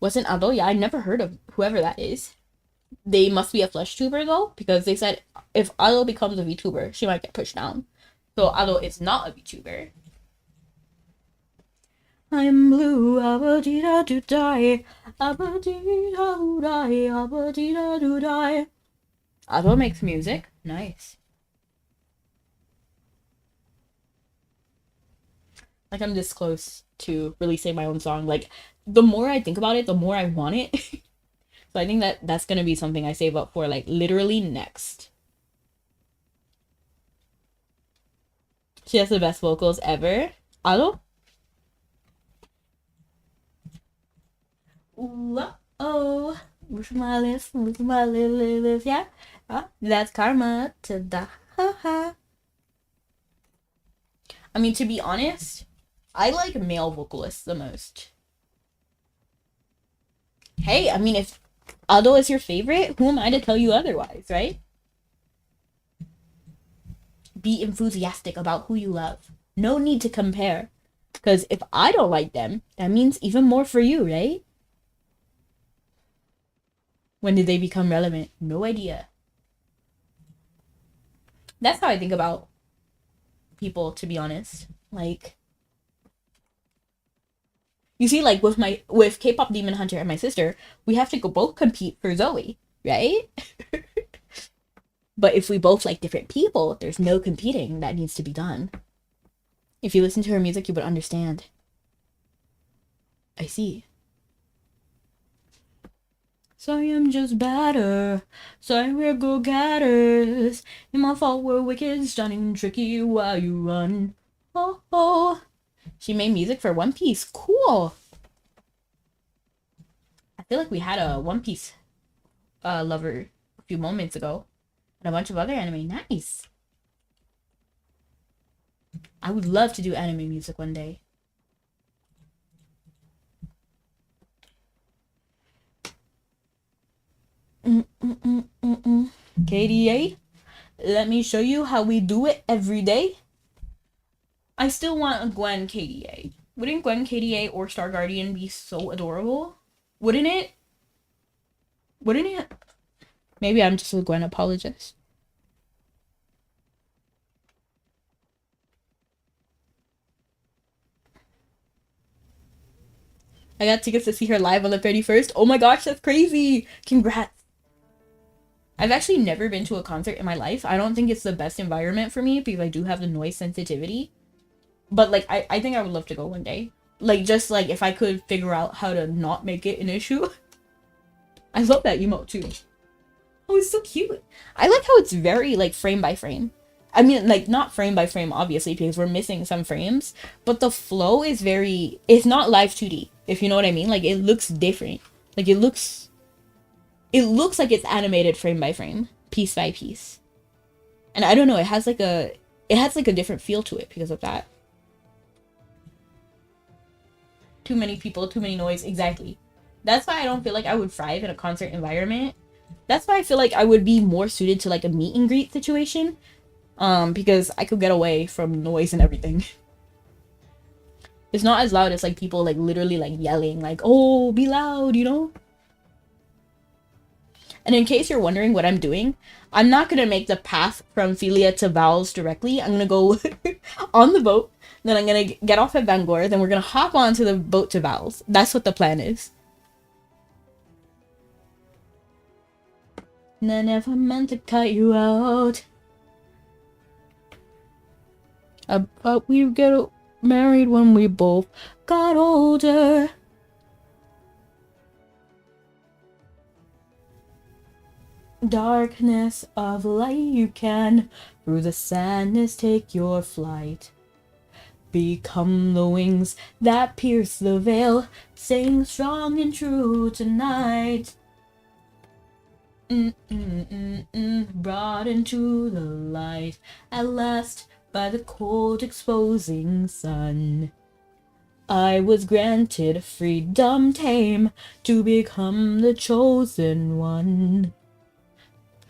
Wasn't Ado? Yeah, I never heard of whoever that is. They must be a flesh tuber though, because they said if Ado becomes a VTuber, she might get pushed down. So Ado is not a VTuber. I'm blue, abadida to die, abadida to die, abadida to die. Ado makes music. Nice. Like I'm this close to releasing my own song. Like the more I think about it, the more I want it. So I think that that's gonna be something I save up for like literally next. She has the best vocals ever. Alo? Ooh, oh, with my lips, yeah. That's karma to the ha ha. I mean, to be honest, I like male vocalists the most. Hey, I mean, if Ado is your favorite, who am I to tell you otherwise, right? Be enthusiastic about who you love. No need to compare. Because if I don't like them, that means even more for you, right? When did they become relevant? No idea. That's how I think about people, to be honest. Like, you see, like with K-pop Demon Hunter and my sister, we have to go both compete for Zoe, right? But if we both like different people, there's no competing that needs to be done. If you listen to her music, you would understand. I see. Sorry, I'm just better. Sorry, we're go-getters. Ain't my fault, we're wicked, stunning, tricky while you run. Oh. She made music for One Piece. Cool. I feel like we had a One Piece lover a few moments ago. And a bunch of other anime. Nice. I would love to do anime music one day. KDA, let me show you how we do it every day. I still want a Gwen KDA. Wouldn't Gwen KDA or Star Guardian be so adorable? Wouldn't it? Wouldn't it? Maybe I'm just a Gwen apologist. I got tickets to see her live on the 31st. Oh my gosh, that's crazy. Congrats. I've actually never been to a concert in my life. I don't think it's the best environment for me because I do have the noise sensitivity. But like I think I would love to go one day. Like just like if I could figure out how to not make it an issue. I love that emote too. Oh, it's so cute. I like how it's very like frame by frame. I mean, like not frame by frame, obviously, because we're missing some frames. But the flow is very. It's not live 2D, if you know what I mean. Like it looks different. Like it looks. It looks like it's animated frame by frame, piece by piece. And I don't know. It has like a. It has like a different feel to it because of that. Too many people, too many noise. Exactly. That's why I don't feel like I would thrive in a concert environment. That's why I feel like I would be more suited to like a meet and greet situation. Because I could get away from noise and everything. It's not as loud as like people like literally like yelling like, oh, be loud, you know? And in case you're wondering what I'm doing, I'm not gonna make the path from Philia to Vowels directly. I'm gonna go on the boat, then I'm gonna get off at Bangor, then we're gonna hop onto the boat to Vowels. That's what the plan is. And I never meant to cut you out. But we get married when we both got older. Darkness of light, you can through the sadness take your flight. Become the wings that pierce the veil, staying strong and true tonight. Brought into the light at last by the cold exposing sun. I was granted freedom tame to become the chosen one.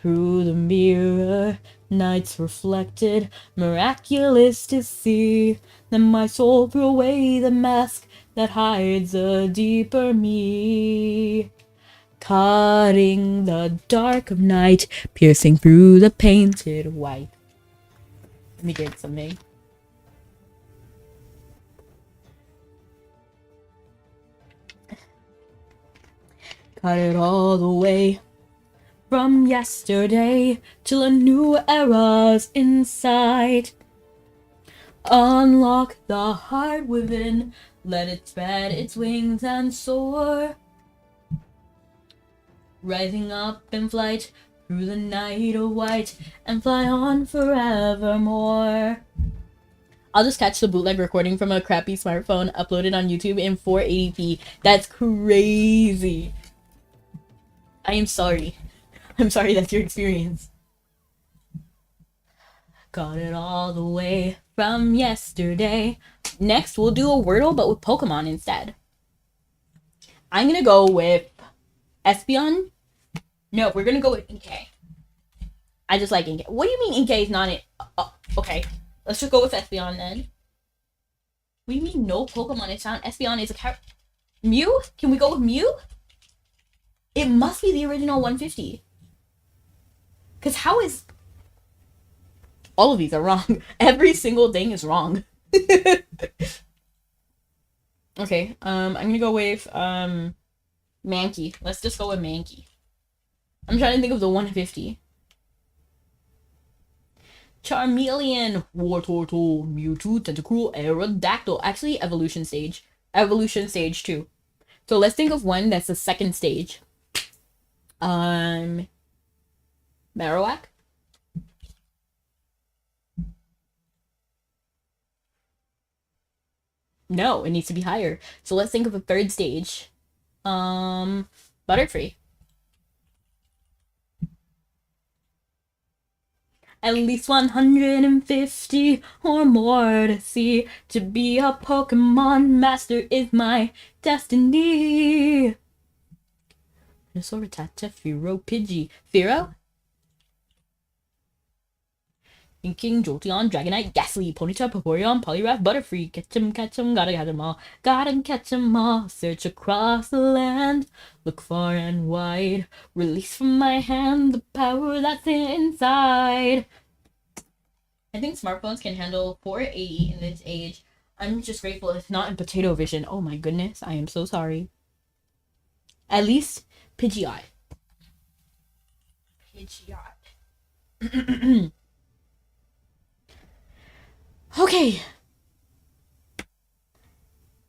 Through the mirror, nights reflected, miraculous to see. Then my soul threw away the mask that hides a deeper me. Cutting the dark of night, piercing through the painted white. Let me drink something. Cut it all the way. From yesterday till a new era's in sight. Unlock the heart within, let it spread its wings and soar. Rising up in flight through the night of white and fly on forevermore. I'll just catch the bootleg recording from a crappy smartphone uploaded on YouTube in 480p. That's crazy. I am sorry. I'm sorry that's your experience. Got it all the way from yesterday. Next, we'll do a Wordle, but with Pokemon instead. I'm gonna go with Espeon. No, we're gonna go with Inkay. I just like Inkay. What do you mean Inkay is not it? Okay, let's just go with Espeon then. What do you mean no Pokemon is found? Espeon is a character. Mew? Can we go with Mew? It must be the original 150. Because how is... All of these are wrong. Every single thing is wrong. Okay, I'm gonna go with, Mankey. Let's just go with Mankey. I'm trying to think of the 150. Charmeleon, Wartortle, Mewtwo, Tentacruel, Aerodactyl. Actually, evolution stage. Evolution stage 2. So let's think of one that's the second stage. Marowak? No, it needs to be higher. So let's think of a third stage. Butterfree. At least 150 or more to see. To be a Pokemon master is my destiny. Venusaur, Rattata, Fearow, Pidgey. Fearow? Inking, Jolteon, Dragonite, Ghastly, Ponyta, Vaporeon, Poliwrath, Butterfree. Catch 'em, gotta catch 'em all. Gotta catch 'em all. Search across the land, look far and wide. Release from my hand the power that's inside. I think smartphones can handle 480 in this age. I'm just grateful it's not in potato vision. Oh my goodness, I am so sorry. At least Pidgeot. Pidgeot. Okay.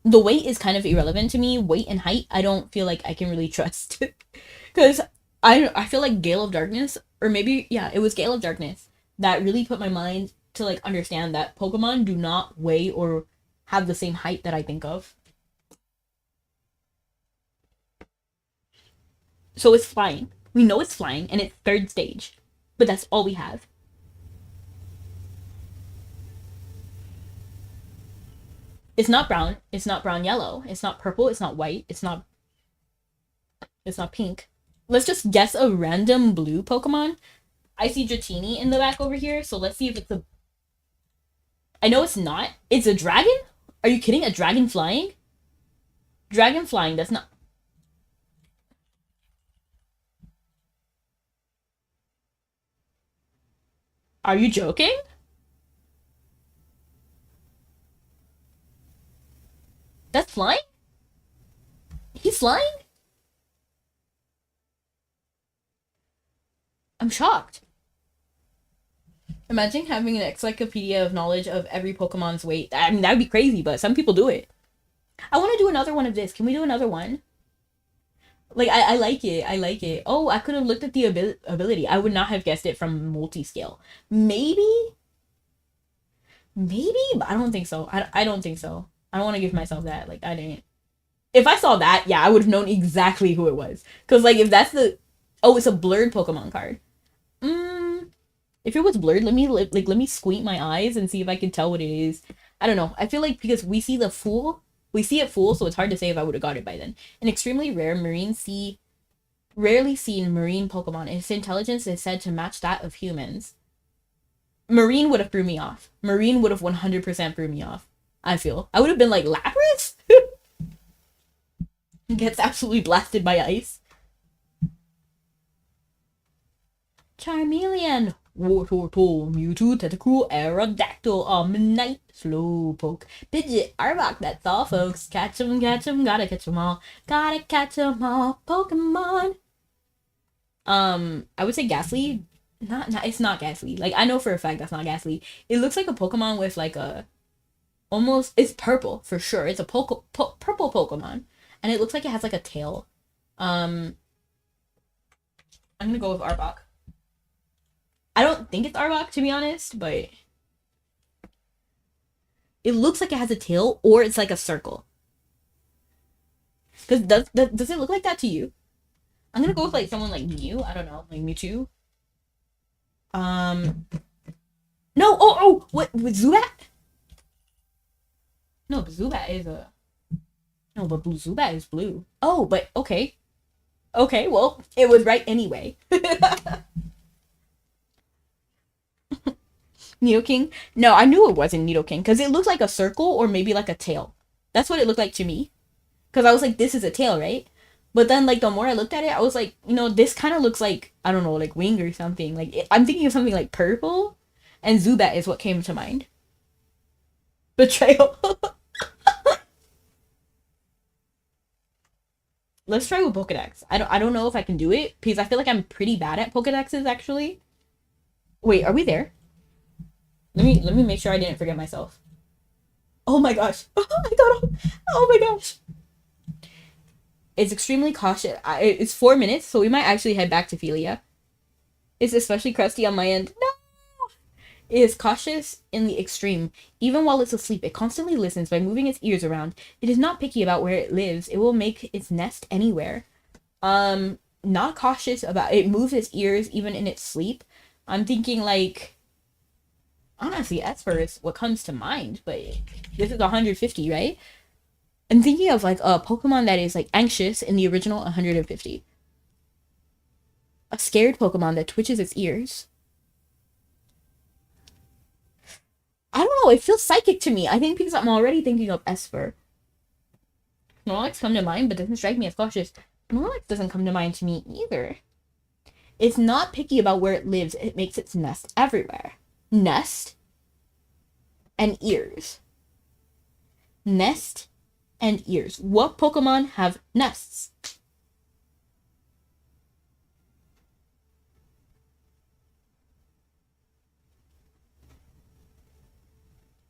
The weight is kind of irrelevant to me. Weight and height, I don't feel like I can really trust. Because I feel like Gale of Darkness, or maybe, yeah, it was Gale of Darkness, that really put my mind to, like, understand that Pokemon do not weigh or have the same height that I think of. So it's flying. We know it's flying, and it's third stage. But that's all we have. It's not brown. It's not brown yellow. It's not purple. It's not white. It's not pink. let's just guess a random blue Pokemon. I see Dratini in the back over here, so let's see if it's a... I know it's not. It's a dragon? Are you kidding? A dragon flying? Dragon flying, that's not... Are you joking? That's flying? He's flying? I'm shocked. Imagine having an encyclopedia of knowledge of every Pokemon's weight. I mean, that would be crazy, but some people do it. I want to do another one of this. Can we do another one? Like, I like it. I like it. Oh, I could have looked at the ability. I would not have guessed it from multi-scale. Maybe? Maybe? But I don't think so. I don't think so. I don't want to give myself that. Like, I didn't. If I saw that, yeah, I would have known exactly who it was. Because, like, if that's the... Oh, it's a blurred Pokemon card. If it was blurred, let me squint my eyes and see if I can tell what it is. I don't know. I feel like because we see it full, so it's hard to say if I would have got it by then. An extremely rare rarely seen marine Pokemon. Its intelligence is said to match that of humans. Marine would have threw me off. Marine would have 100% threw me off. I feel. I would have been like, Lapras? Gets absolutely blasted by ice. Charmeleon. Wartortle, Mewtwo, Tentacool, Aerodactyl, Omanyte, Slowpoke, Pidgeot, Arbok. That's all, folks. Catch 'em, gotta catch 'em all. Gotta catch 'em all, Pokemon. I would say Ghastly. It's not Ghastly. Like, I know for a fact that's not Ghastly. It looks like a Pokemon with, like, a... Almost... It's purple, for sure. It's a purple Pokemon. And it looks like it has, like, a tail. I'm gonna go with Arbok. I don't think it's Arbok, to be honest, but it looks like it has a tail, or it's like a circle. Because does it look like that to you? I'm gonna go with like someone like Mew. I don't know, like Mewtwo. No. What with Zubat? No, but Zubat is a... No, but Zubat is blue. Oh, but okay. Okay, well, it was right anyway. Nidoking? No, I knew it wasn't Nidoking because it looked like a circle or maybe like a tail. That's what it looked like to me. Because I was like, this is a tail, right? But then, like, the more I looked at it, I was like, you know, this kind of looks like, I don't know, like wing or something. Like, I'm thinking of something like purple, and Zubat is what came to mind. Betrayal. Let's try with Pokedex. I don't know if I can do it because I feel like I'm pretty bad at Pokedexes, actually. Wait, are we there? Let me make sure I didn't forget myself. Oh my gosh. Oh my gosh. It's extremely cautious. It's 4 minutes, so we might actually head back to Philia. It's especially crusty on my end. No! It is cautious in the extreme. Even while it's asleep, it constantly listens by moving its ears around. It is not picky about where it lives. It will make its nest anywhere. Not cautious about... It moves its ears even in its sleep. I'm thinking like... Honestly, Esper is what comes to mind, but this is 150, right? I'm thinking of like a Pokemon that is like anxious in the original 150. A scared Pokemon that twitches its ears. I don't know, it feels psychic to me. I think because I'm already thinking of Esper. Snorlax come to mind, but doesn't strike me as cautious. Snorlax doesn't come to mind to me either. It's not picky about where it lives. It makes its nest everywhere. Nest and ears. Nest and ears. What Pokemon have nests?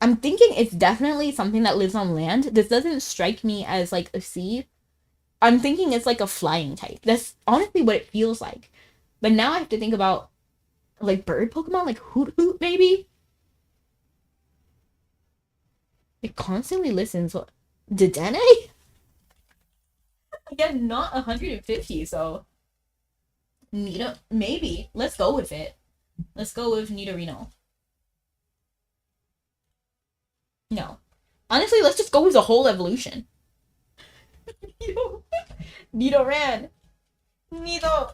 I'm thinking it's definitely something that lives on land. This doesn't strike me as like a sea. I'm thinking it's like a flying type. That's honestly what it feels like. But now I have to think about like bird Pokemon, like Hoot Hoot maybe? It constantly listens. Dedenne? Again, not 150, so... Nita, maybe. Let's go with it. Let's go with Nidorino. No. Honestly, let's just go with the whole evolution. Nidoran. Nido.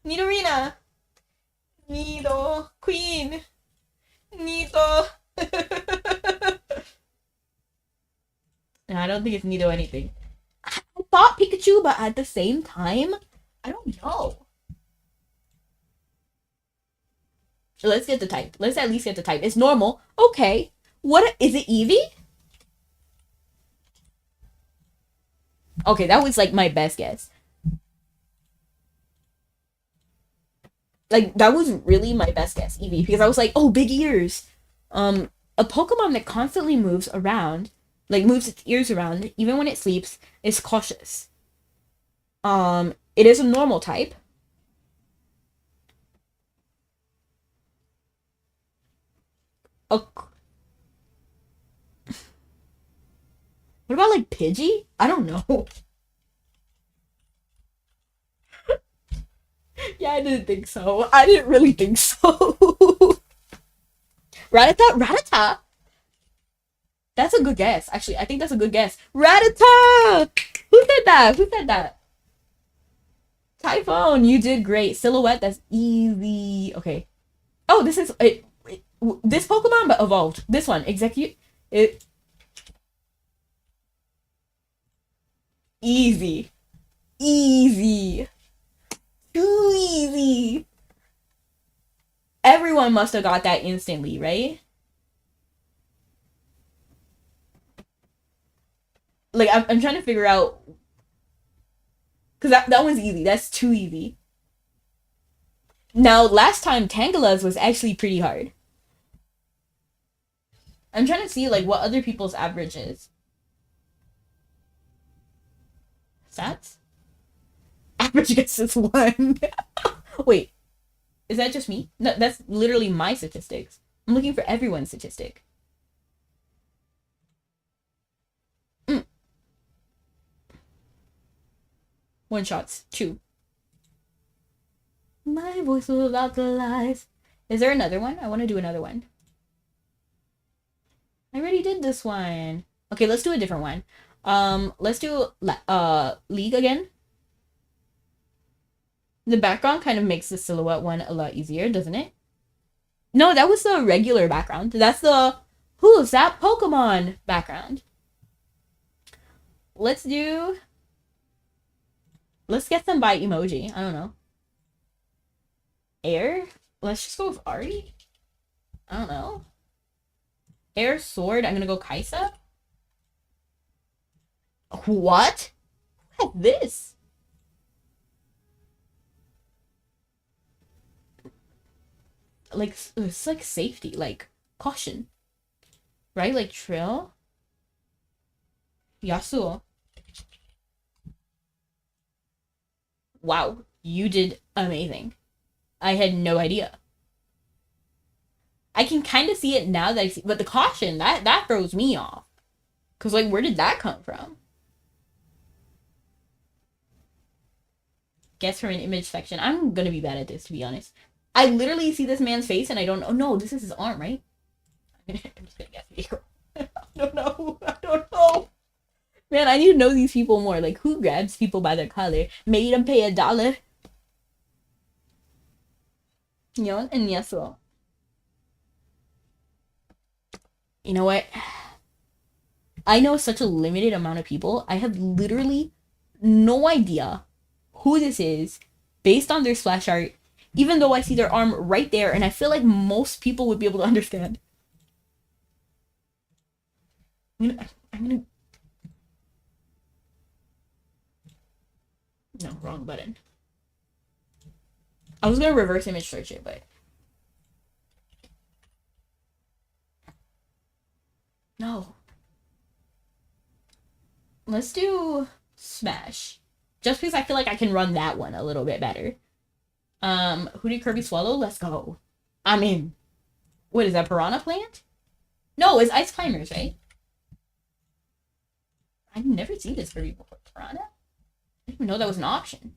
Nidorina. Nido. Queen. Nido. No, I don't think it's Nido anything. I thought Pikachu, but at the same time, I don't know. Let's get the type. Let's at least get the type. It's normal. Okay. What is it, Eevee? Okay, that was like my best guess. Like that was really my best guess, Eevee, because I was like, oh, big ears. A Pokemon that constantly moves around, like moves its ears around, even when it sleeps, is cautious. It is a normal type. What about like Pidgey? I don't know. Yeah, I didn't think so. I didn't really think so. Rattata? That's a good guess. Actually, I think that's a good guess. Rattata! Who said that? Who said that? Typhone, you did great. Silhouette, that's easy. Okay. Oh, this is this Pokemon but evolved. This one, execute it. Easy. Easy. Too easy. Everyone must have got that instantly, right? Like, I'm trying to figure out. Because that one's easy. That's too easy. Now, last time, Tangela's was actually pretty hard. I'm trying to see, like, what other people's average is. Stats? Average guess is 1. Wait. Is that just me? No, that's literally my statistics. I'm looking for everyone's statistic. One shots. 2. My voice was about the lies. Is there another one? I want to do another one. I already did this one. Okay, let's do a different one. Let's do League again. The background kind of makes the silhouette one a lot easier, doesn't it? No, that was the regular background. That's the who's that Pokemon background. Let's get them by emoji. I don't know. Air? Let's just go with Ari. I don't know. Air Sword. I'm gonna go Kaisa. What? What is this? Like, it's like safety, like caution, right? Like Trill, Yasuo. Wow, you did amazing. I had no idea. I can kind of see it now that I see, but the caution that throws me off. Cause like, where did that come from? Guess from an image section. I'm gonna be bad at this, to be honest. I literally see this man's face and I don't know. No, this is his arm, right? I'm just gonna guess vehicle. I don't know. I don't know. Man, I need to know these people more. Like, who grabs people by their collar? Made them pay $1. Yon and Yasuo. You know what? I know such a limited amount of people. I have literally no idea who this is based on their splash art, even though I see their arm right there, and I feel like most people would be able to understand. I'm gonna... No, wrong button. I was gonna reverse image search it, but... No. Let's do Smash. Just because I feel like I can run that one a little bit better. Who did Kirby swallow? Let's go. I'm in. What is that, Piranha Plant? No, it's Ice Climbers, right? I've never seen this Kirby before. Piranha? I didn't even know that was an option.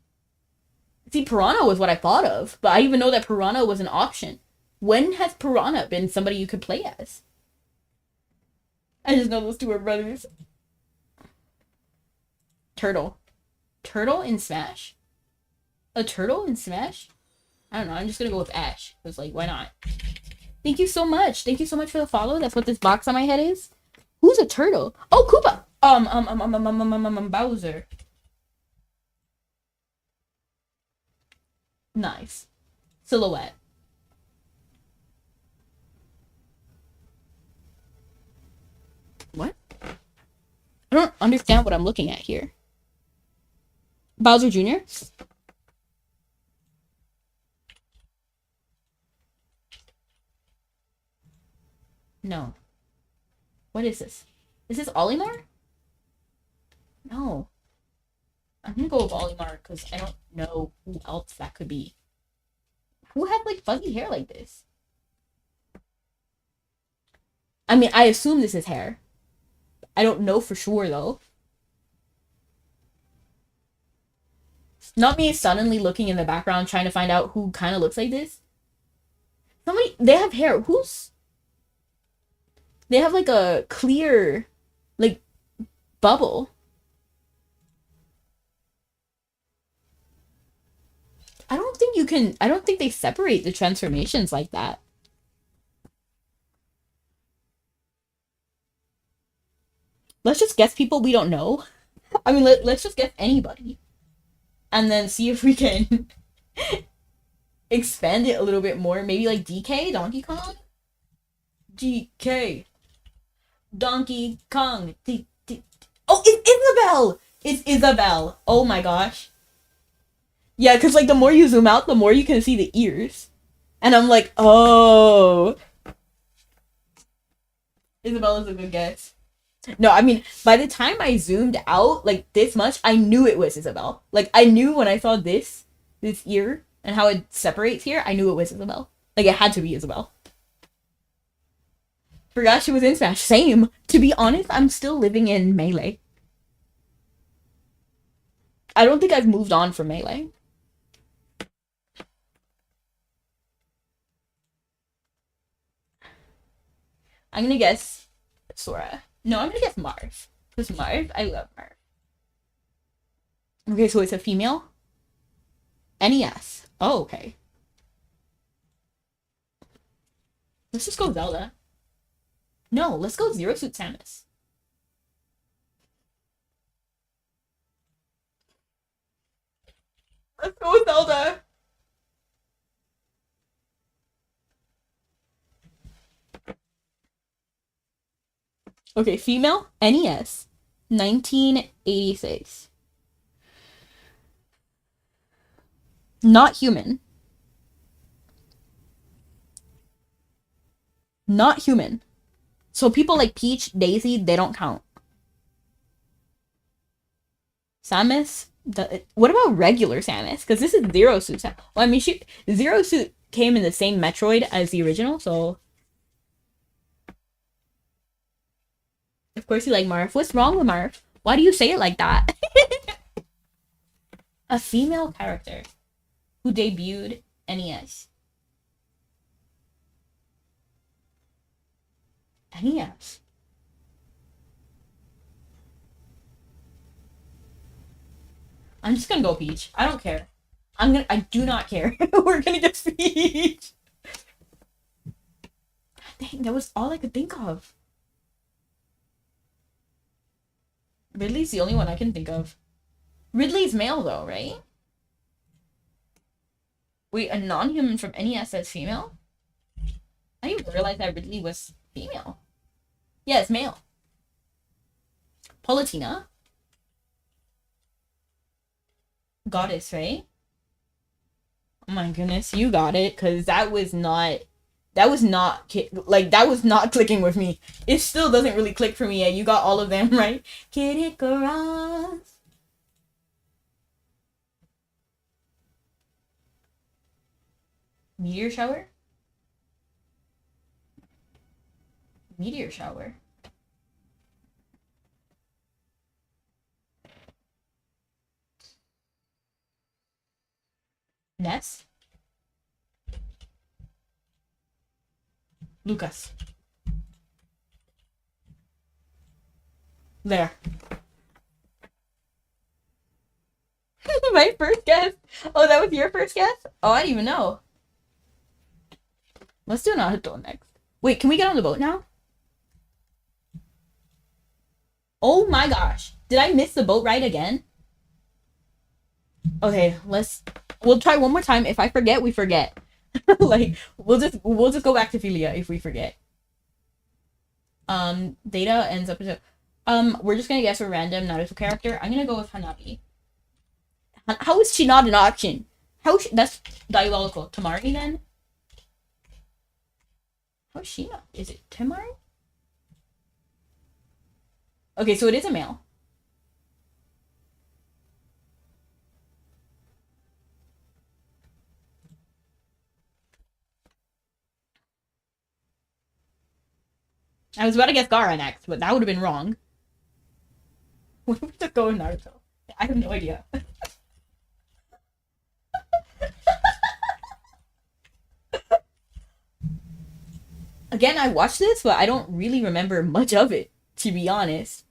See, Piranha was what I thought of, but I didn't even know that Piranha was an option. When has Piranha been somebody you could play as? I just know those two are brothers. Turtle. Turtle in Smash? A turtle in Smash? I don't know. I'm just gonna go with Ash. Because, like, why not? Thank you so much. Thank you so much for the follow. That's what this box on my head is. Who's a turtle? Oh, Koopa! Bowser. Nice. Silhouette. What? I don't understand what I'm looking at here. Bowser Jr.? No. What is this? Is this Olimar? No. I'm gonna go with Olimar because I don't know who else that could be. Who had, like, fuzzy hair like this? I mean, I assume this is hair. I don't know for sure, though. Not me suddenly looking in the background trying to find out who kind of looks like this. Somebody, they have hair. Who's... They have, like, a clear, like, bubble. I don't think you can... I don't think they separate the transformations like that. Let's just guess people we don't know. I mean, let's just guess anybody. And then see if we can expand it a little bit more. Maybe, like, DK? Donkey Kong? DK. Donkey Kong. Oh, it's Isabelle! It's Isabelle. Oh my gosh. Yeah, because, like, the more you zoom out, the more you can see the ears. And I'm like, oh. Isabelle is a good guess. No, I mean, by the time I zoomed out, like, this much, I knew it was Isabelle. Like, I knew when I saw this ear, and how it separates here, I knew it was Isabelle. Like, it had to be Isabelle. Forgot she was in Smash. Same. To be honest, I'm still living in Melee. I don't think I've moved on from Melee. I'm gonna guess Sora. No, I'm gonna guess Marv. Because Marv, I love Marv. Okay, so it's a female? NES. Oh, okay. Let's just go Zelda. No, let's go Zero Suit Samus. Let's go with Zelda. Okay, female, NES, 1986. Not human. Not human. So people like Peach, Daisy, they don't count. Samus? What about regular Samus? Because this is Zero Suit Samus. Well, I mean, Zero Suit came in the same Metroid as the original, so... Of course you like Marv. What's wrong with Marv? Why do you say it like that? A female character who debuted NES. NES. I'm just gonna go Peach. I don't care. I do not care. We're gonna get Peach. Dang, that was all I could think of. Ridley's the only one I can think of. Ridley's male though, right? Wait, a non-human from NES as female? I didn't even realize that Ridley was female. Yeah, it's male. Palutena. Goddess, right? Oh my goodness, you got it, because that was not clicking with me. It still doesn't really click for me yet. You got all of them, right? Kid Icarus. Meteor shower? Meteor shower. Ness? Lucas. There. my first guess. Oh, that was your first guess? Oh, I didn't even know. Let's do Naruto next. Wait, can we get on the boat now? Oh my gosh. Did I miss the boat ride again? Okay, we'll try one more time. If I forget, we forget. Like, we'll just go back to Philia if we forget. Data ends up as we're just gonna guess a random Naruto character. I'm gonna go with Hanabi. How is she not an option? That's diabolical. Tamari then? How is she not? Is it Tamari? Okay, so it is a male. I was about to guess Gaara next, but that would have been wrong. What if we just go with Naruto? I have no idea. Again, I watched this, but I don't really remember much of it, to be honest.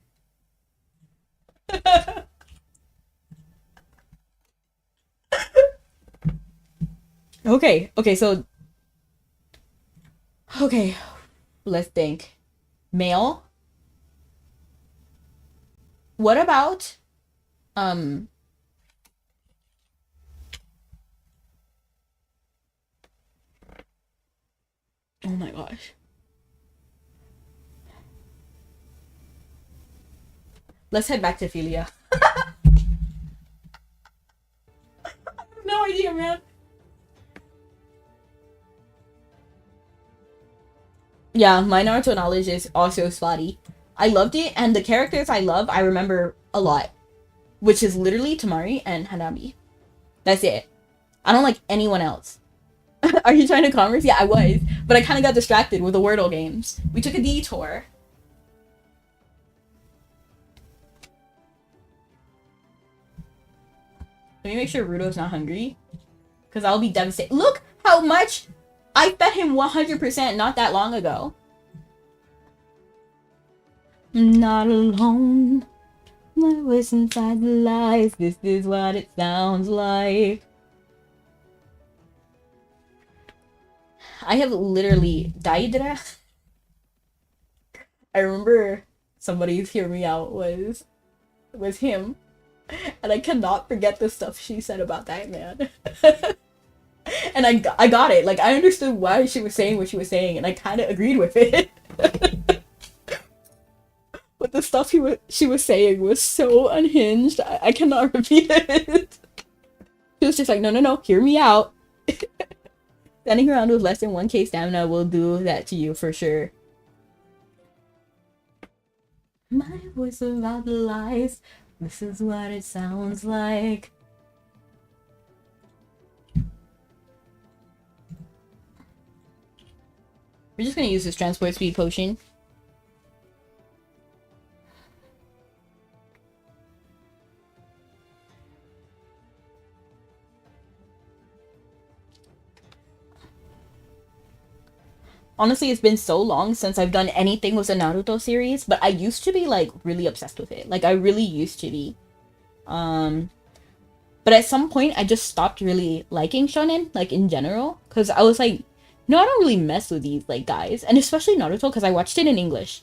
Okay, so... Okay, let's think. Male? What about... Oh my gosh. Let's head back to Philia. I have no idea, man. Yeah, my Naruto knowledge is also spotty. I loved it, and the characters I love, I remember a lot. Which is literally Tamari and Hanabi. That's it. I don't like anyone else. Are you trying to converse? Yeah, I was. But I kind of got distracted with the wordle games. We took a detour. Let me make sure Rudo's not hungry. Because I'll be devastated. Look how much I fed him 100% not that long ago. I'm not alone. My voice inside the lies. This is what it sounds like. I have literally died. I remember somebody's hear me out was him. And I cannot forget the stuff she said about that man. And I got it. Like, I understood why she was saying what she was saying, and I kind of agreed with it. But the stuff she was saying was so unhinged. I cannot repeat it. She was just like, no, hear me out. Standing around with less than 1k stamina will do that to you for sure. My voice about the lies. This is what it sounds like. We're just gonna use this transport speed potion. Honestly, it's been so long since I've done anything with the Naruto series, but I used to be, like, really obsessed with it. Like, I really used to be. But at some point, I just stopped really liking shonen, like, in general. Because I was like, no, I don't really mess with these, like, guys. And especially Naruto, because I watched it in English.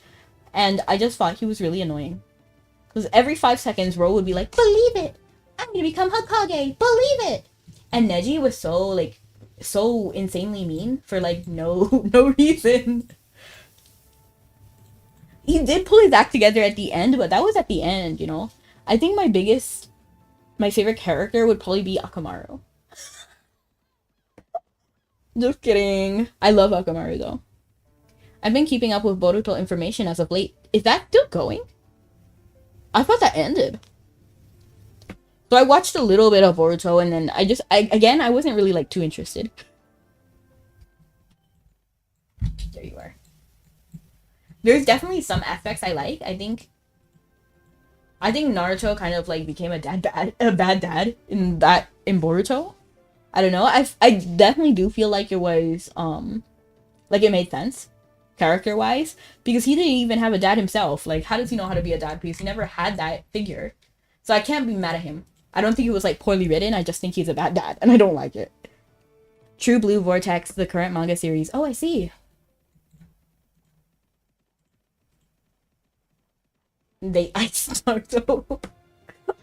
And I just thought he was really annoying. Because every 5 seconds, Ro would be like, believe it! I'm gonna become Hokage! Believe it! And Neji was so, like, so insanely mean for like no reason. He did pull his act together at the end, but that was at the end, you know. I think my favorite character would probably be Akamaru. Just kidding. I love Akamaru though. I've been keeping up with Boruto information as of late. Is that still going? I thought that ended. So I watched a little bit of Boruto, and then I wasn't really, like, too interested. There you are. There's definitely some aspects I like. I think Naruto kind of, like, became a bad dad in Boruto. I don't know. I definitely do feel like it was, like, it made sense, character-wise, because he didn't even have a dad himself. Like, how does he know how to be a dad? Because he never had that figure. So I can't be mad at him. I don't think it was like poorly written. I just think he's a bad dad, and I don't like it. True Blue Vortex, the current manga series. Oh, I see. They iced Naruto.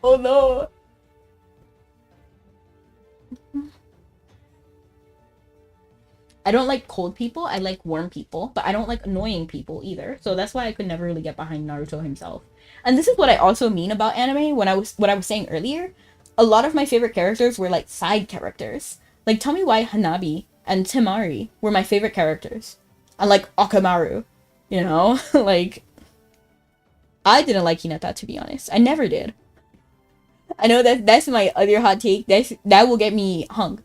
Oh no. I don't like cold people. I like warm people, but I don't like annoying people either. So that's why I could never really get behind Naruto himself. And this is what I also mean about anime when I was saying earlier. A lot of my favorite characters were like side characters. Like tell me why Hanabi and Temari were my favorite characters. And like Akamaru, you know? Like I didn't like Hinata, to be honest. I never did. I know that's my other hot take. That will get me hung.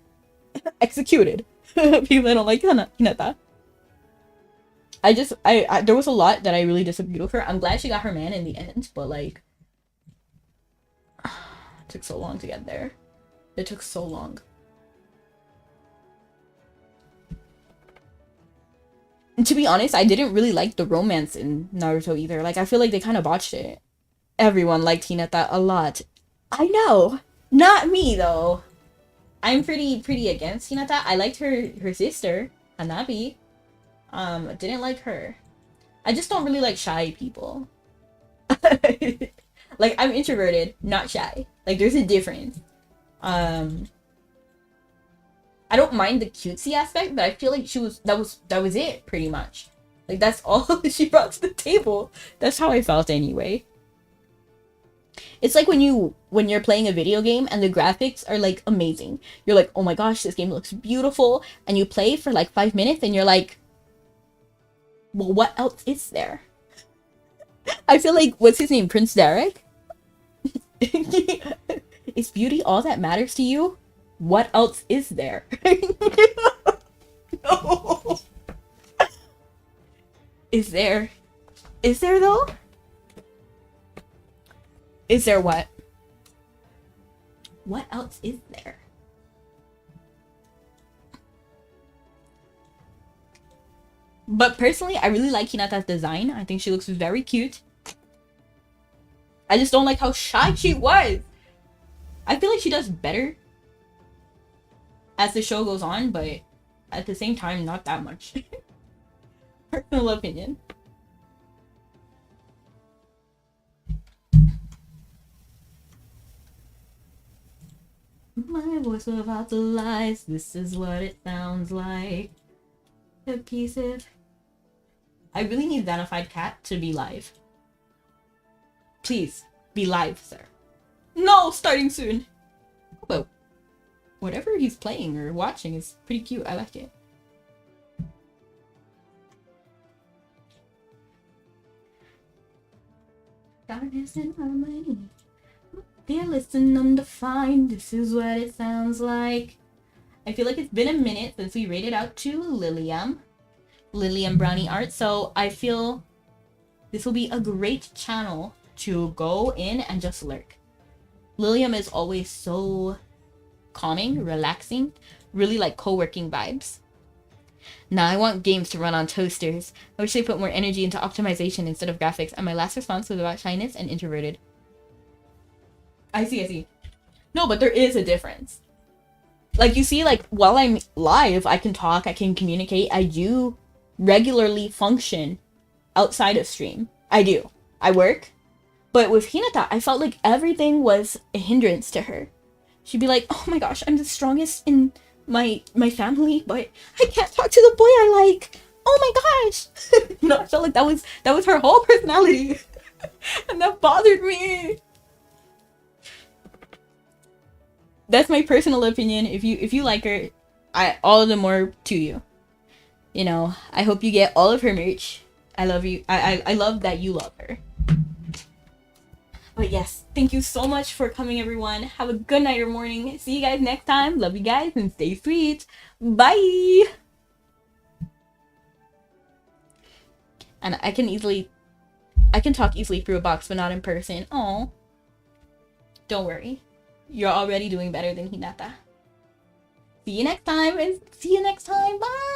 Executed. People don't like Hinata. I there was a lot that I really disagreed with her. I'm glad she got her man in the end, but like it took so long to get there. It took so long. And to be honest, I didn't really like the romance in Naruto either. Like I feel like they kind of botched it. Everyone liked Hinata a lot. I know. Not me though. I'm pretty against Hinata. I liked her sister, Hanabi. Didn't like her. I just don't really like shy people. Like I'm introverted, not shy. Like there's a difference. I don't mind the cutesy aspect, but I feel like that was it pretty much. Like that's all she brought to the table. That's how I felt anyway. It's like when you're playing a video game and the graphics are like amazing. You're like, oh my gosh, this game looks beautiful. And you play for like 5 minutes and you're like, well, what else is there? I feel like, what's his name? Prince Derek? Is beauty all that matters to you? What else is there? No. Is there though? Is there what? What else is there? But personally, I really like Hinata's design. I think she looks very cute. I just don't like how shy she was. I feel like she does better as the show goes on, but at the same time, not that much. Personal opinion. My voice without the lies, this is what it sounds like. A piece of... I really need Xanafied Cat to be live. Please, be live, sir. No, starting soon. But whatever he's playing or watching is pretty cute. I like it. Darkness and harmony. Fearless and undefined, this is what it sounds like. I feel like it's been a minute since we rated out to Lilium Brownie Art, so I feel this will be a great channel to go in and just lurk. Lilium is always so calming, relaxing, really like co-working vibes. Now I want games to run on toasters. I wish they put more energy into optimization instead of graphics, and my last response was about shyness and introverted. I see. No, but there is a difference. Like, you see, like, while I'm live, I can talk, I can communicate. I do regularly function outside of stream. I do. I work. But with Hinata, I felt like everything was a hindrance to her. She'd be like, oh my gosh, I'm the strongest in my family, but I can't talk to the boy I like. Oh my gosh. You know, I felt like that was her whole personality. And that bothered me. That's my personal opinion. If you like her, all the more to you. You know, I hope you get all of her merch. I love you. I love that you love her. But yes, thank you so much for coming, everyone. Have a good night or morning. See you guys next time. Love you guys and stay sweet. Bye. And I can talk easily through a box, but not in person. Oh, don't worry. You're already doing better than Hinata. See you next time, and see you next time. Bye!